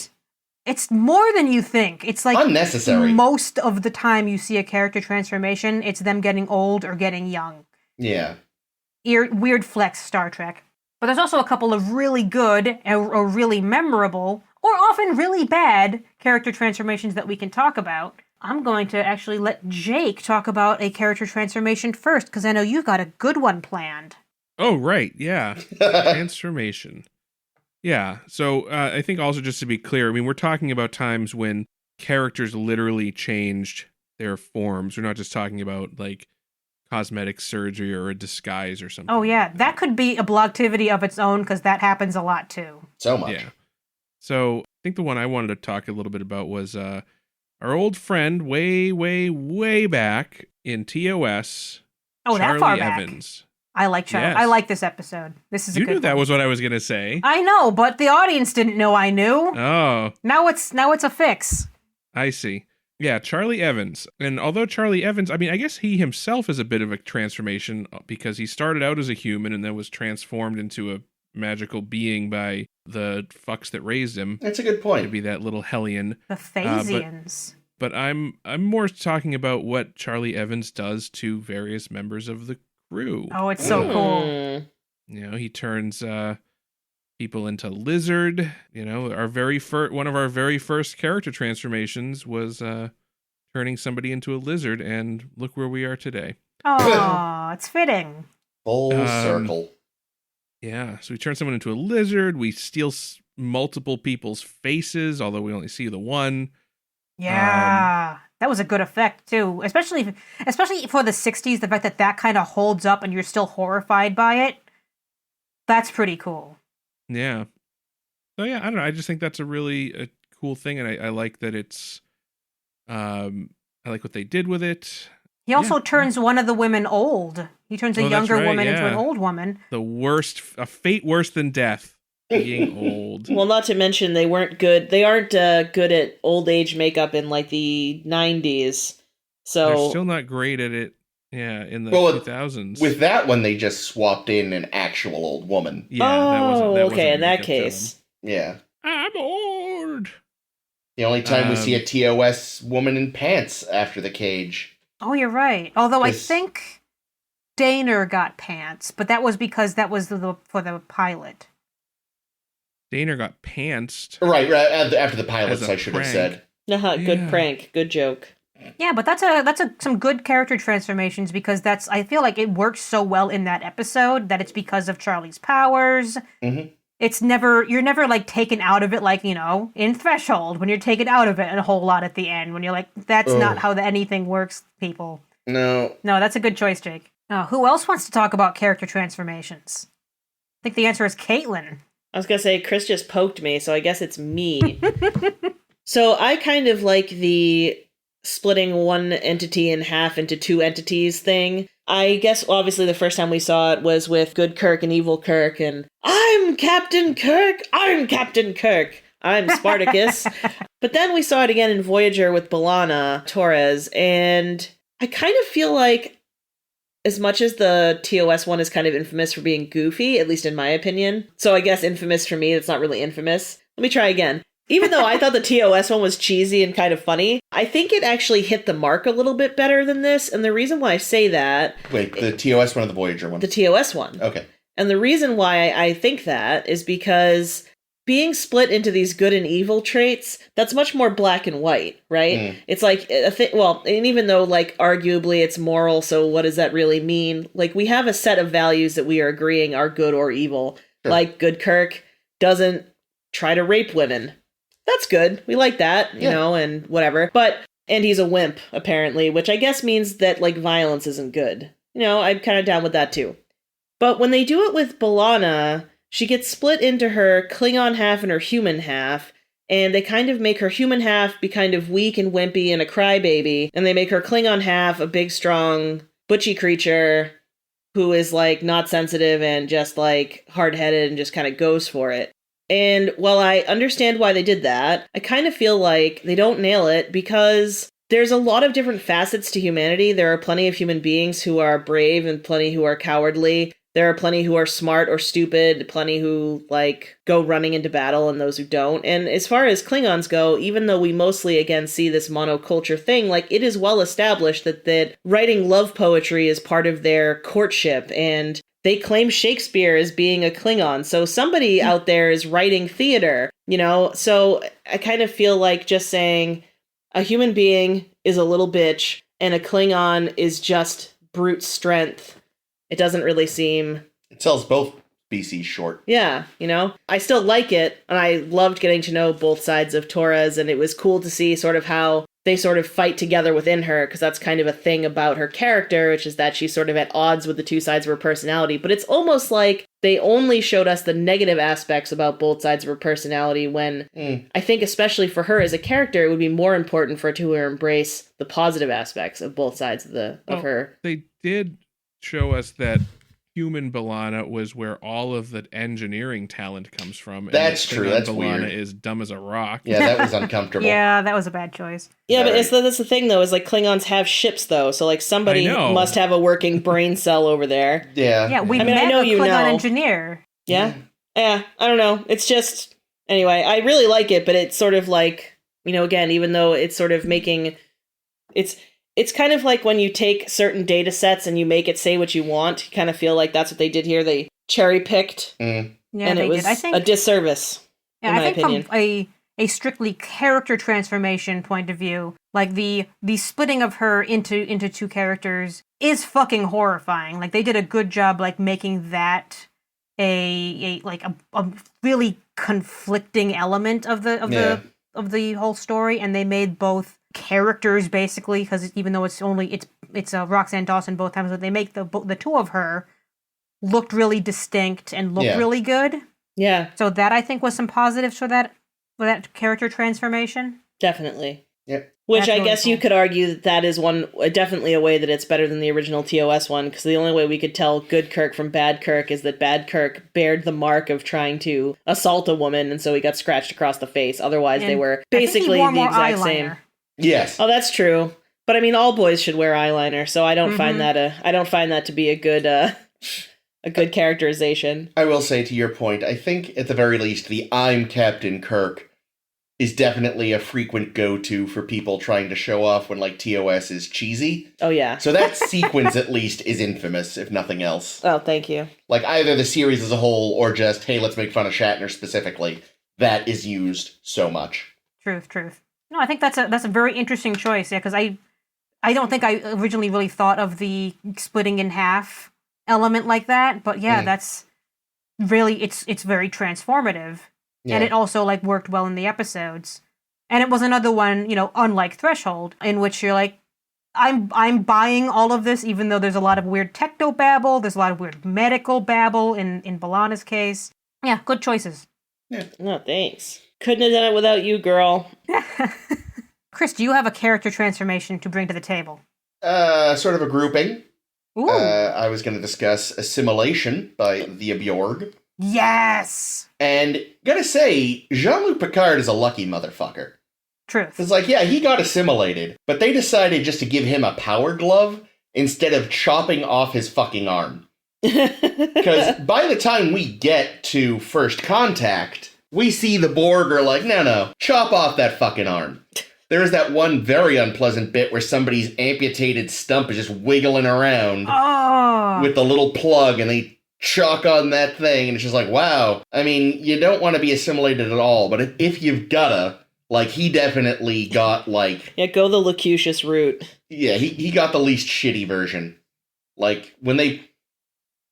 It's more than you think. It's like unnecessary. Most of the time you see a character transformation, it's them getting old or getting young. Yeah. Weird flex, Star Trek. But there's also a couple of really good or really memorable, or often really bad, character transformations that we can talk about. I'm going to actually let Jake talk about a character transformation first, because I know you've got a good one planned. Oh, right. Yeah. Transformation. Yeah. So I think also just to be clear, I mean, we're talking about times when characters literally changed their forms. We're not just talking about like cosmetic surgery or a disguise or something. Oh, yeah. That could be a blogtivity of its own because that happens a lot too. So much. Yeah. So I think the one I wanted to talk a little bit about was our old friend way back in TOS. Oh, Charlie that far back. Evans. I like Charlie. Yes. I like this episode. This is a You good knew that one. was what I was going to say. I know, but the audience didn't know I knew. Oh, Now it's a fix. I see. Yeah, Charlie Evans. And although Charlie Evans, I mean, I guess he himself is a bit of a transformation because he started out as a human and then was transformed into a magical being by the fucks that raised him. That's a good To point. be that little hellion. The Phasians. But I'm more talking about what Charlie Evans does to various members of the crew. Oh, it's so cool. You know, he turns people into lizard. You know, one of our very first character transformations was turning somebody into a lizard, and look where we are today. Oh, it's fitting. Full circle. Yeah, so we turn someone into a lizard. We steal multiple people's faces, although we only see the one. Yeah. That was a good effect too, especially for the 60s, the fact that kind of holds up and you're still horrified by it. That's pretty cool. Yeah. So yeah, I don't know. I just think that's a cool thing, and I like that it's I like what they did with it. He also turns one of the women old. He turns a younger woman into an old woman. A fate worse than death. Being old. Well, not to mention they weren't good. They aren't good at old age makeup in like the 90s. So they're still not great at it. Yeah, in the 2000s. With that one, they just swapped in an actual old woman. Yeah, that wasn't okay. a In that makeup case, Yeah. I'm old. The only time we see a TOS woman in pants after the cage. Oh, you're right. Although I This- think Daner got pants, but that was because that was for the pilot. Daner got pantsed. Right, after the pilots, As a I should have prank. said. good Yeah. prank, good joke. Yeah, but that's some good character transformations because I feel like it works so well in that episode that it's because of Charlie's powers. Mhm. You're never like taken out of it like, you know, in Threshold when you're taken out of it a whole lot at the end when you're like, that's not how anything works, people. No. No, that's a good choice, Jake. Who else wants to talk about character transformations? I think the answer is Caitlin. I was gonna say Chris just poked me, so I guess it's me. So I kind of like the splitting one entity in half into two entities thing. I guess obviously the first time we saw it was with Good Kirk and Evil Kirk, and I'm Captain Kirk, I'm Captain Kirk, I'm Spartacus. But then we saw it again in Voyager with B'Elanna Torres, and I kind of feel like as much as the TOS one is kind of infamous for being goofy, at least in my opinion, so I guess infamous for me, it's not really infamous. Let me try again. Even though I thought the TOS one was cheesy and kind of funny, I think it actually hit the mark a little bit better than this, and the reason why I say that... Wait, the TOS one or the Voyager one? The TOS one. Okay. And the reason why I think that is because being split into these good and evil traits, that's much more black and white, right? It's like, and even though, like, arguably it's moral, so what does that really mean? Like, we have a set of values that we are agreeing are good or evil. Sure. Like, Good Kirk doesn't try to rape women. That's good. We like that, you know, and whatever. And he's a wimp, apparently, which I guess means that, like, violence isn't good. You know, I'm kind of down with that, too. But when they do it with B'Elanna, she gets split into her Klingon half and her human half, and they kind of make her human half be kind of weak and wimpy and a crybaby, and they make her Klingon half a big, strong, butchy creature who is, like, not sensitive and just, like, hard-headed and just kind of goes for it. And while I understand why they did that, I kind of feel like they don't nail it because there's a lot of different facets to humanity. There are plenty of human beings who are brave and plenty who are cowardly. there are plenty who are smart or stupid, plenty who, like, go running into battle, and those who don't. And as far as Klingons go, even though we mostly, again, see this monoculture thing, like, it is well established that writing love poetry is part of their courtship, and they claim Shakespeare as being a Klingon. So somebody out there is writing theater, So I kind of feel like just saying a human being is a little bitch and a Klingon is just brute strength. It doesn't really seem... It sells both species short. Yeah, I still like it, and I loved getting to know both sides of Torres, and it was cool to see sort of how they sort of fight together within her, because that's kind of a thing about her character, which is that she's sort of at odds with the two sides of her personality. But it's almost like they only showed us the negative aspects about both sides of her personality, when I think especially for her as a character, it would be more important for her to embrace the positive aspects of both sides of her. They did show us that human B'Elanna was where all of the engineering talent comes from. That's true. That's B'Elanna weird. Is dumb as a rock. Yeah, that was uncomfortable. Yeah, that was a bad choice. Yeah, but that's the thing, though, is like Klingons have ships, though. So like somebody must have a working brain cell over there. Yeah. Yeah, we met a Klingon engineer. Yeah? Yeah, I don't know. It's just... Anyway, I really like it, but it's sort of like, again, even though it's sort of making... It's kind of like when you take certain data sets and you make it say what you want. You kind of feel like that's what they did here. They cherry-picked, Yeah, and it was a disservice, in my opinion. From a strictly character transformation point of view, like the splitting of her into two characters is fucking horrifying. Like, they did a good job, like, making that a really conflicting element of the whole story, and they made both characters basically, because even though it's Roxanne Dawson both times, but they make the two of her looked really distinct and looked really good. Yeah. So that, I think, was some positives for that that character transformation. Definitely. Yep. Which That's I really guess you cool. could argue that is definitely a way that it's better than the original TOS one, because the only way we could tell good Kirk from bad Kirk is that bad Kirk bared the mark of trying to assault a woman, and so he got scratched across the face. Otherwise, they were basically the exact same. Yes. Oh, that's true. But I mean, all boys should wear eyeliner, so I don't find that to be a good characterization. I will say, to your point, I think at the very least the "I'm Captain Kirk" is definitely a frequent go-to for people trying to show off when, like, TOS is cheesy. Oh, yeah. So that sequence, at least, is infamous, if nothing else. Oh, thank you. Like, either the series as a whole, or just, hey, let's make fun of Shatner specifically. That is used so much. Truth. No, I think that's a very interesting choice, yeah, because I don't think I originally really thought of the splitting in half element like that, but yeah, that's really, it's very transformative. Yeah. And it also, like, worked well in the episodes. And it was another one, unlike Threshold, in which you're like, I'm buying all of this, even though there's a lot of weird techno-babble, there's a lot of weird medical babble in B'Elanna's case. Yeah, good choices. Yeah. No, thanks. Couldn't have done it without you, girl. Chris, do you have a character transformation to bring to the table? Sort of a grouping. Ooh. I was going to discuss Assimilation by the Bjorg. Yes! And gotta say, Jean-Luc Picard is a lucky motherfucker. Truth. It's like, yeah, he got assimilated, but they decided just to give him a power glove instead of chopping off his fucking arm. Because by the time we get to First Contact, we see the Borg are like, no, chop off that fucking arm. There is that one very unpleasant bit where somebody's amputated stump is just wiggling around with the little plug, and they chalk on that thing, and it's just like, wow. I mean, you don't want to be assimilated at all, but if you've gotta, like, he definitely got, like... Yeah, go the Locucius route. Yeah, he got the least shitty version. Like, when they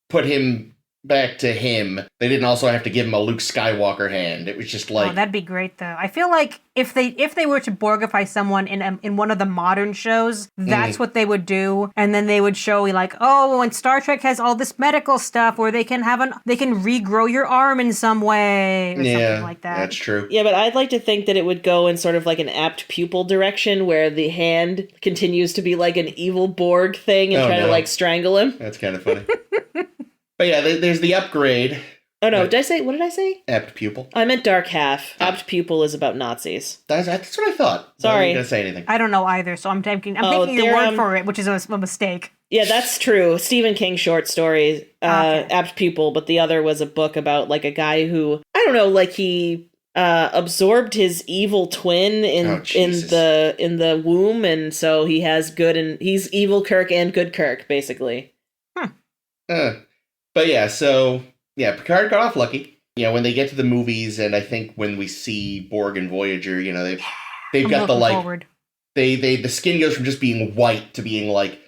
put him back to him, they didn't also have to give him a Luke Skywalker hand. It was just like... Oh, that'd be great, though. I feel like if they were to Borgify someone in one of the modern shows, that's what they would do, and then they would show, like, oh, and Star Trek has all this medical stuff where they can regrow your arm in some way, or something like that. That's true. Yeah, but I'd like to think that it would go in sort of like an apt pupil direction, where the hand continues to be like an evil Borg thing and try to, like, strangle him. That's kind of funny. But yeah, there's the upgrade. Oh no, what did I say? Apt pupil. I meant dark half. Apt pupil is about Nazis. That's what I thought. Sorry. I wasn't going to say anything. I don't know either, so I'm taking your word for it, which is a mistake. Yeah, that's true. Stephen King short story, Okay. Apt Pupil, but the other was a book about like a guy who, I don't know, like he absorbed his evil twin Oh, in Jesus. the womb, and so he's evil Kirk and good Kirk, basically. But yeah, so yeah, Picard got off lucky. When they get to the movies, and I think when we see Borg and Voyager, they've I'm got the looking like forward. the skin goes from just being white to being like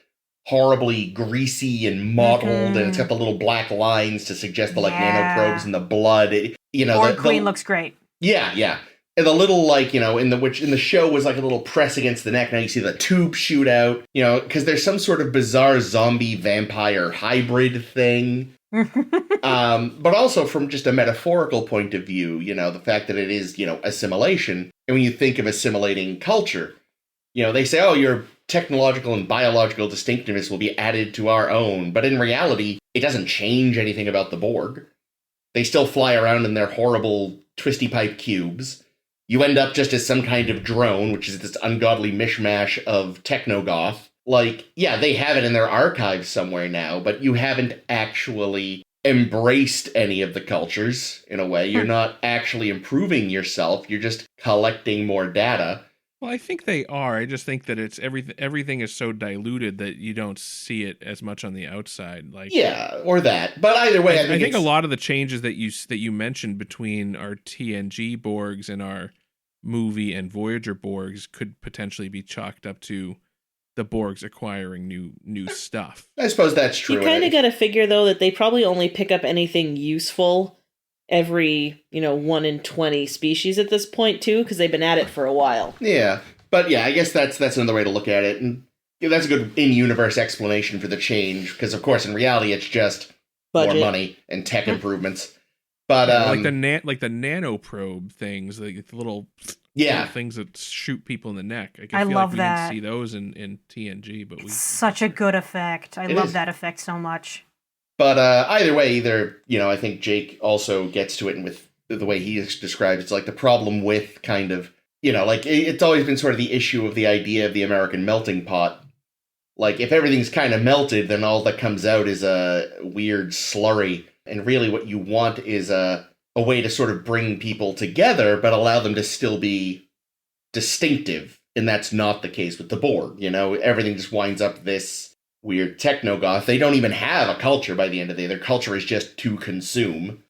horribly greasy and mottled, and it's got the little black lines to suggest the like Yeah. nanoprobes in the blood. Borg Queen looks great. Yeah. And the little like, in the show was like a little press against the neck. Now you see the tube shoot out, because there's some sort of bizarre zombie vampire hybrid thing. But also from just a metaphorical point of view, the fact that it is, assimilation. And when you think of assimilating culture, they say, oh, your technological and biological distinctiveness will be added to our own. But in reality, it doesn't change anything about the Borg. They still fly around in their horrible twisty pipe cubes. You end up just as some kind of drone, which is this ungodly mishmash of technogoth. Like, yeah, they have it in their archives somewhere now, but you haven't actually embraced any of the cultures, in a way. You're not actually improving yourself. You're just collecting more data. Well, I think they are. I just think that it's everything is so diluted that you don't see it as much on the outside. Like, yeah, or that. But either way, I think a lot of the changes that you mentioned between our TNG Borgs and our movie and Voyager Borgs could potentially be chalked up to the Borgs acquiring new stuff. I suppose that's true. You kind of got to figure though that they probably only pick up anything useful every 1 in 20 species at this point too, because they've been at it for a while. Yeah, but yeah, I guess that's another way to look at it, and that's a good in-universe explanation for the change, because of course in reality it's just Budget. more money and tech improvements. But like the nanoprobe things, like the little things that shoot people in the neck. I feel love like we that. didn't see those in TNG, but It's such a good effect. I love that effect so much. But either way, I think Jake also gets to it with the way he describes it's like the problem with kind of, like it's always been sort of the issue of the idea of the American melting pot. Like if everything's kind of melted, then all that comes out is a weird slurry. And really what you want is a way to sort of bring people together, but allow them to still be distinctive. And that's not the case with the Borg. Everything just winds up this weird technogoth. They don't even have a culture by the end of the day. Their culture is just to consume.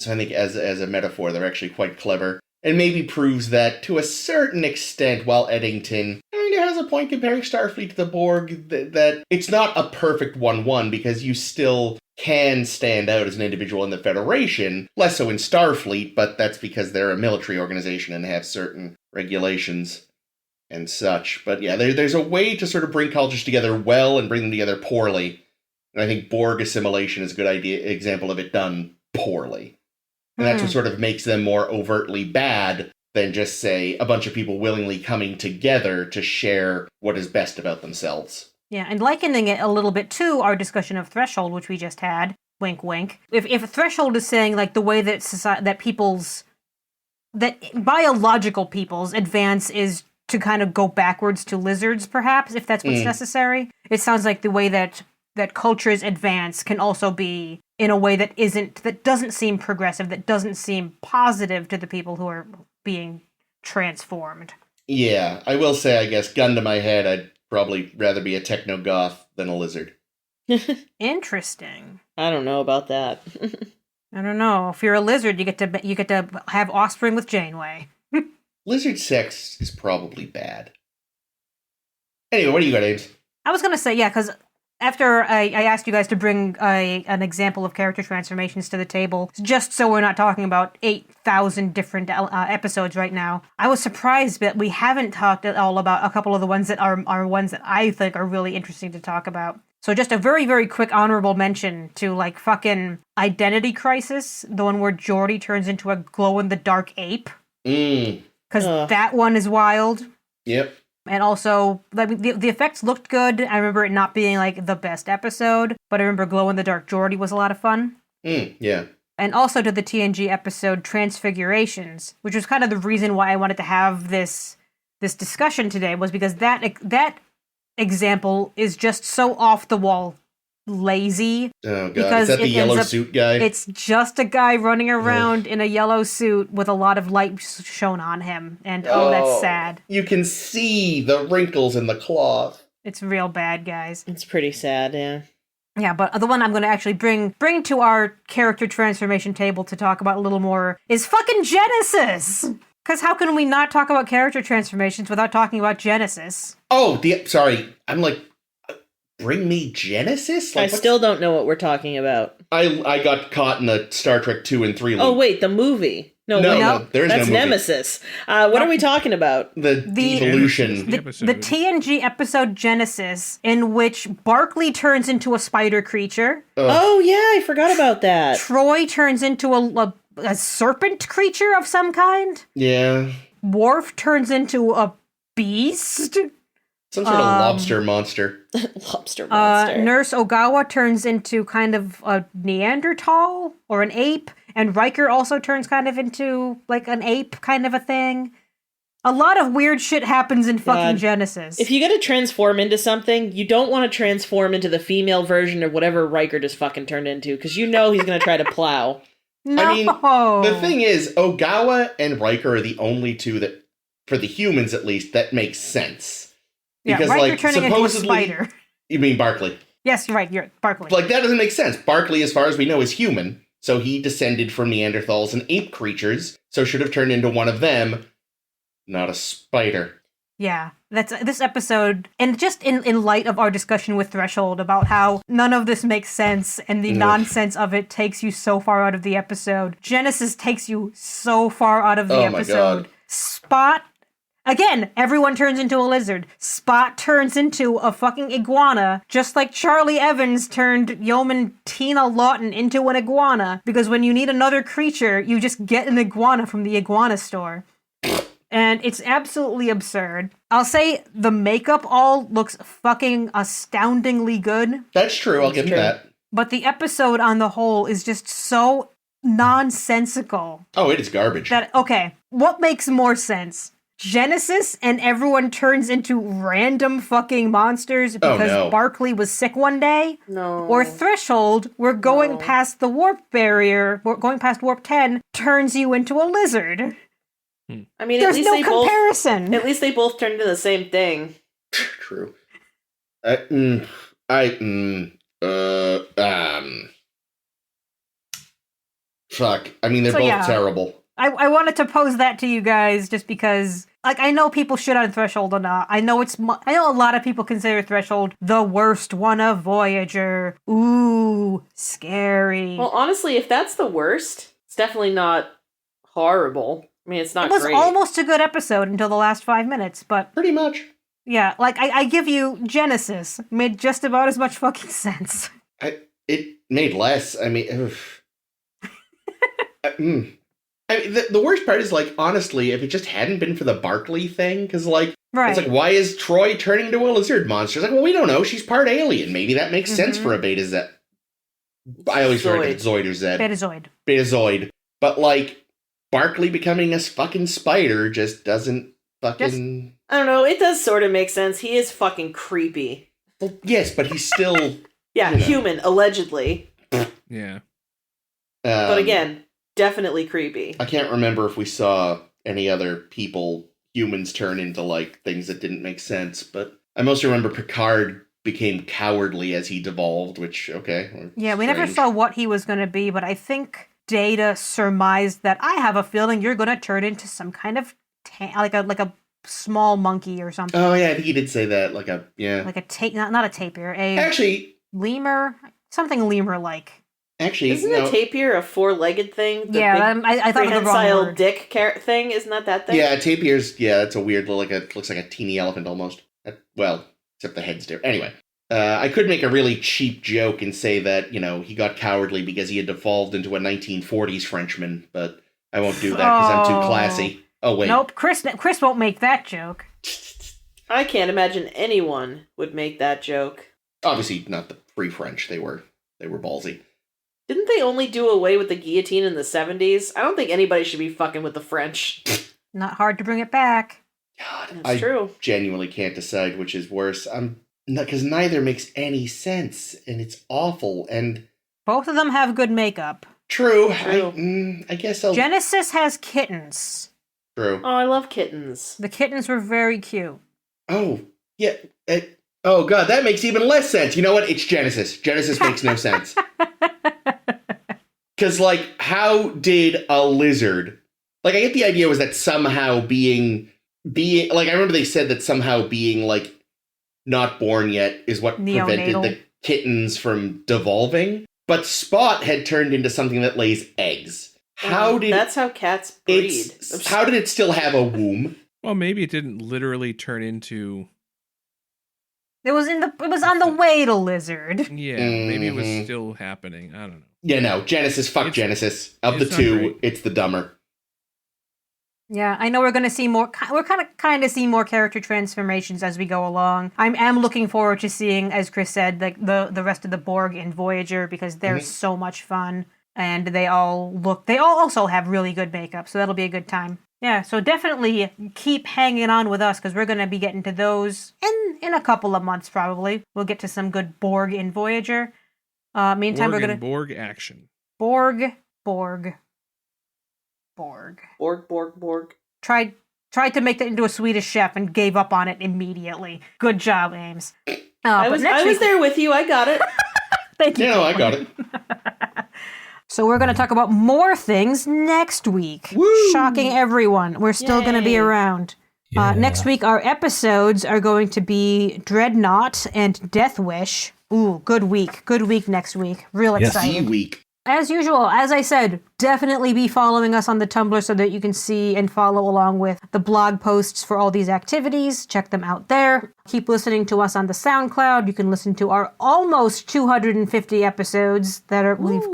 So I think as a metaphor, they're actually quite clever. And maybe proves that to a certain extent, while Eddington kind of has a point comparing Starfleet to the Borg, that it's not a perfect 1-1 because you still can stand out as an individual in the Federation, less so in Starfleet, but that's because they're a military organization and have certain regulations and such. But yeah, there's a way to sort of bring cultures together well and bring them together poorly. And I think Borg assimilation is a good example of it done poorly. And that's what sort of makes them more overtly bad than just, say, a bunch of people willingly coming together to share what is best about themselves. Yeah, and likening it a little bit to our discussion of threshold, which we just had, wink, wink. If a threshold is saying like the way that that biological people's advance is to kind of go backwards to lizards, perhaps, if that's what's necessary, it sounds like the way that cultures advance can also be in a way that doesn't seem progressive, that doesn't seem positive to the people who are being transformed. Yeah, I will say, I guess, gun to my head, I'd probably rather be a technogoth than a lizard. Interesting. I don't know about that. I don't know. If you're a lizard, you get to have offspring with Janeway. Lizard sex is probably bad. Anyway, what do you got, Ames? I was going to say, yeah, because after I asked you guys to bring an example of character transformations to the table, just so we're not talking about 8,000 different episodes right now, I was surprised that we haven't talked at all about a couple of the ones that are ones that I think are really interesting to talk about. So just a very, very quick honorable mention to, like, fucking Identity Crisis, the one where Geordi turns into a glow-in-the-dark ape. Because that one is wild. Yep. And also, the effects looked good. I remember it not being, like, the best episode, but I remember glow-in-the-dark Geordi was a lot of fun. Yeah. And also to the TNG episode Transfigurations, which was kind of the reason why I wanted to have this discussion today, was because that example is just so off the wall lazy. Oh god, Because is that the it yellow ends up- suit guy? It's just a guy running around in a yellow suit with a lot of light shown on him. And that's sad. You can see the wrinkles in the cloth. It's real bad, guys. It's pretty sad, yeah. Yeah, but the one I'm going to actually bring to our character transformation table to talk about a little more is fucking Genesis! Because how can we not talk about character transformations without talking about Genesis? Oh, sorry. I'm like, bring me Genesis? I Like, still don't know what we're talking about. I got caught in the Star Trek 2 and 3 loop. Oh, wait, the movie. No, there is that's no movie. Nemesis. What are we talking about? The evolution. The episode. The TNG episode Genesis, in which Barclay turns into a spider creature, Oh, yeah, I forgot about that. Troy turns into a serpent creature of some kind, Yeah. Worf turns into a beast, Some sort of lobster monster. Lobster monster. Nurse Ogawa turns into kind of a Neanderthal or an ape, and Riker also turns kind of into like an ape kind of a thing. A lot of weird shit happens in fucking Genesis. If you gotta transform into something, you don't want to transform into the female version of whatever Riker just fucking turned into, because you know he's gonna try to plow. No. I mean, the thing is, Ogawa and Riker are the only two that, for the humans at least, that makes sense. Yeah, Because, Riker like, turning into a supposedly- spider. You mean Barclay? Yes, you're right. You're Barclay. Like, that doesn't make sense. Barclay, as far as we know, is human. So he descended from Neanderthals and ape creatures, so should have turned into one of them, not a spider. Yeah, that's this episode, and just in light of our discussion with Threshold about how none of this makes sense and the nonsense of it takes you so far out of the episode. Genesis takes you so far out of the Oh my episode. God. Spot, again, everyone turns into a lizard. Spot turns into a fucking iguana, just like Charlie Evans turned Yeoman Tina Lawton into an iguana, because when you need another creature, you just get an iguana from the iguana store. And it's absolutely absurd. I'll say the makeup all looks fucking astoundingly good, That's true, I'll give you true. that. but the episode on the whole is just so nonsensical Oh, it is garbage. that, okay, what makes more sense? Genesis and everyone turns into random fucking monsters because no. Barclay was sick one day? No. Or Threshold, we're going No. past the warp barrier, we're going past warp 10, turns you into a lizard. I mean, There's no comparison. At least they both turned into the same thing. True. Fuck. I mean, they're So, both yeah. terrible. I wanted to pose that to you guys just because, like, I know people shit on Threshold or not. I know I know a lot of people consider Threshold the worst one of Voyager. Ooh, scary. Well, honestly, if that's the worst, it's definitely not horrible. I mean, it's not it was great. almost a good episode until the last 5 minutes, but Pretty much. yeah, like, I give you Genesis. Made just about as much fucking sense. It made less. I mean, I mean, the worst part is, like, honestly, if it just hadn't been for the Barclay thing, because, like, Right. it's like, why is Troy turning into a lizard monster? It's like, well, we don't know. She's part alien. Maybe that makes sense for a Betazoid. I always refer to Zoid or Zed. Betazoid. Betazoid. But, like, Barclay becoming a fucking spider just doesn't fucking... I don't know, it does sort of make sense. He is fucking creepy. Well, yes, but he's still... Yeah, You know. human, allegedly. Yeah. But again, definitely creepy. I can't remember if we saw any other humans turn into, like, things that didn't make sense, but I mostly remember Picard became cowardly as he devolved, which, okay. Yeah, we never strange. saw what he was going to be, but I think Data surmised that I have a feeling you're going to turn into some kind of like a small monkey or something. Oh, yeah, I think he did say that, like a Not a tapir, a Actually, lemur, something lemur-like. Isn't no. a tapir a four-legged thing? The Yeah, big I thought of the wrong prehensile word. dick thing? Isn't that thing? Yeah, tapir's, it's a weird little, looks like a teeny elephant almost. Well, except the head's different. Anyway, I could make a really cheap joke and say that, he got cowardly because he had devolved into a 1940s Frenchman, but I won't do that because I'm too classy. Oh, wait. Nope, Chris won't make that joke. I can't imagine anyone would make that joke. Obviously, not the free French. They were ballsy. Didn't they only do away with the guillotine in the 70s? I don't think anybody should be fucking with the French. Not hard to bring it back. God, That's true. genuinely can't decide which is worse. I'm because neither makes any sense, and it's awful. And Both of them have good makeup. true. True. I guess I'll. Genesis has kittens. True. Oh, I love kittens. The kittens were very cute. Oh, yeah. Oh, God, that makes even less sense. You know what? It's Genesis. Genesis makes no sense. Because, like, how did a lizard... Like, I get the idea was that somehow being... Like, I remember they said that somehow being, like, not born yet is what prevented Neonatal. the kittens from devolving. But Spot had turned into something that lays eggs. That's how cats breed. How did it still have a womb? Well, maybe it didn't literally turn into. It was on the way to lizard. Yeah, maybe it was still happening. I don't know. Yeah, no. Genesis. Fuck Genesis. Of the it's not two, great. it's the dumber. Yeah, I know we're going to see more. We're kind of see more character transformations as we go along. I am looking forward to seeing, as Chris said, like the rest of the Borg in Voyager because they're so much fun, and they all also have really good makeup, so that'll be a good time. Yeah, so definitely keep hanging on with us because we're going to be getting to those in a couple of months probably. We'll get to some good Borg in Voyager. Meantime, we're going to Borg action. Borg. Tried to make that into a Swedish chef and gave up on it immediately. Good job, Ames. I was there with you. I got it. Thank you. Yeah, no, I got it. So we're going to talk about more things next week. Woo! Shocking everyone. We're still going to be Yay. around. Yeah. Next week, our episodes are going to be Dreadnought and Death Wish. Ooh, good week. Good week next week. Real Yes. exciting. Week. As usual, as I said, definitely be following us on the Tumblr so that you can see and follow along with the blog posts for all these activities. Check them out there. Keep listening to us on the SoundCloud. You can listen to our almost 250 episodes that we've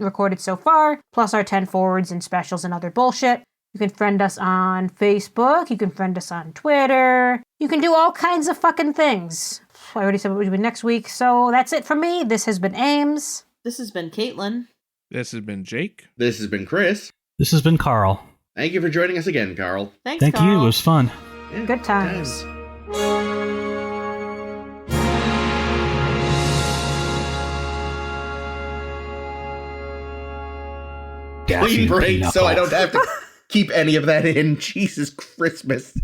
recorded so far, plus our 10 forwards and specials and other bullshit. You can friend us on Facebook. You can friend us on Twitter. You can do all kinds of fucking things. I already said what we're doing next week, so that's it from me. This has been Ames. This has been Caitlin. This has been Jake. This has been Chris. This has been Carl. Thank you for joining us again, Carl. Thanks, Thank Carl. you. It was fun. Yeah, Good times. Clean break so I don't have to keep any of that in. Jesus Christmas.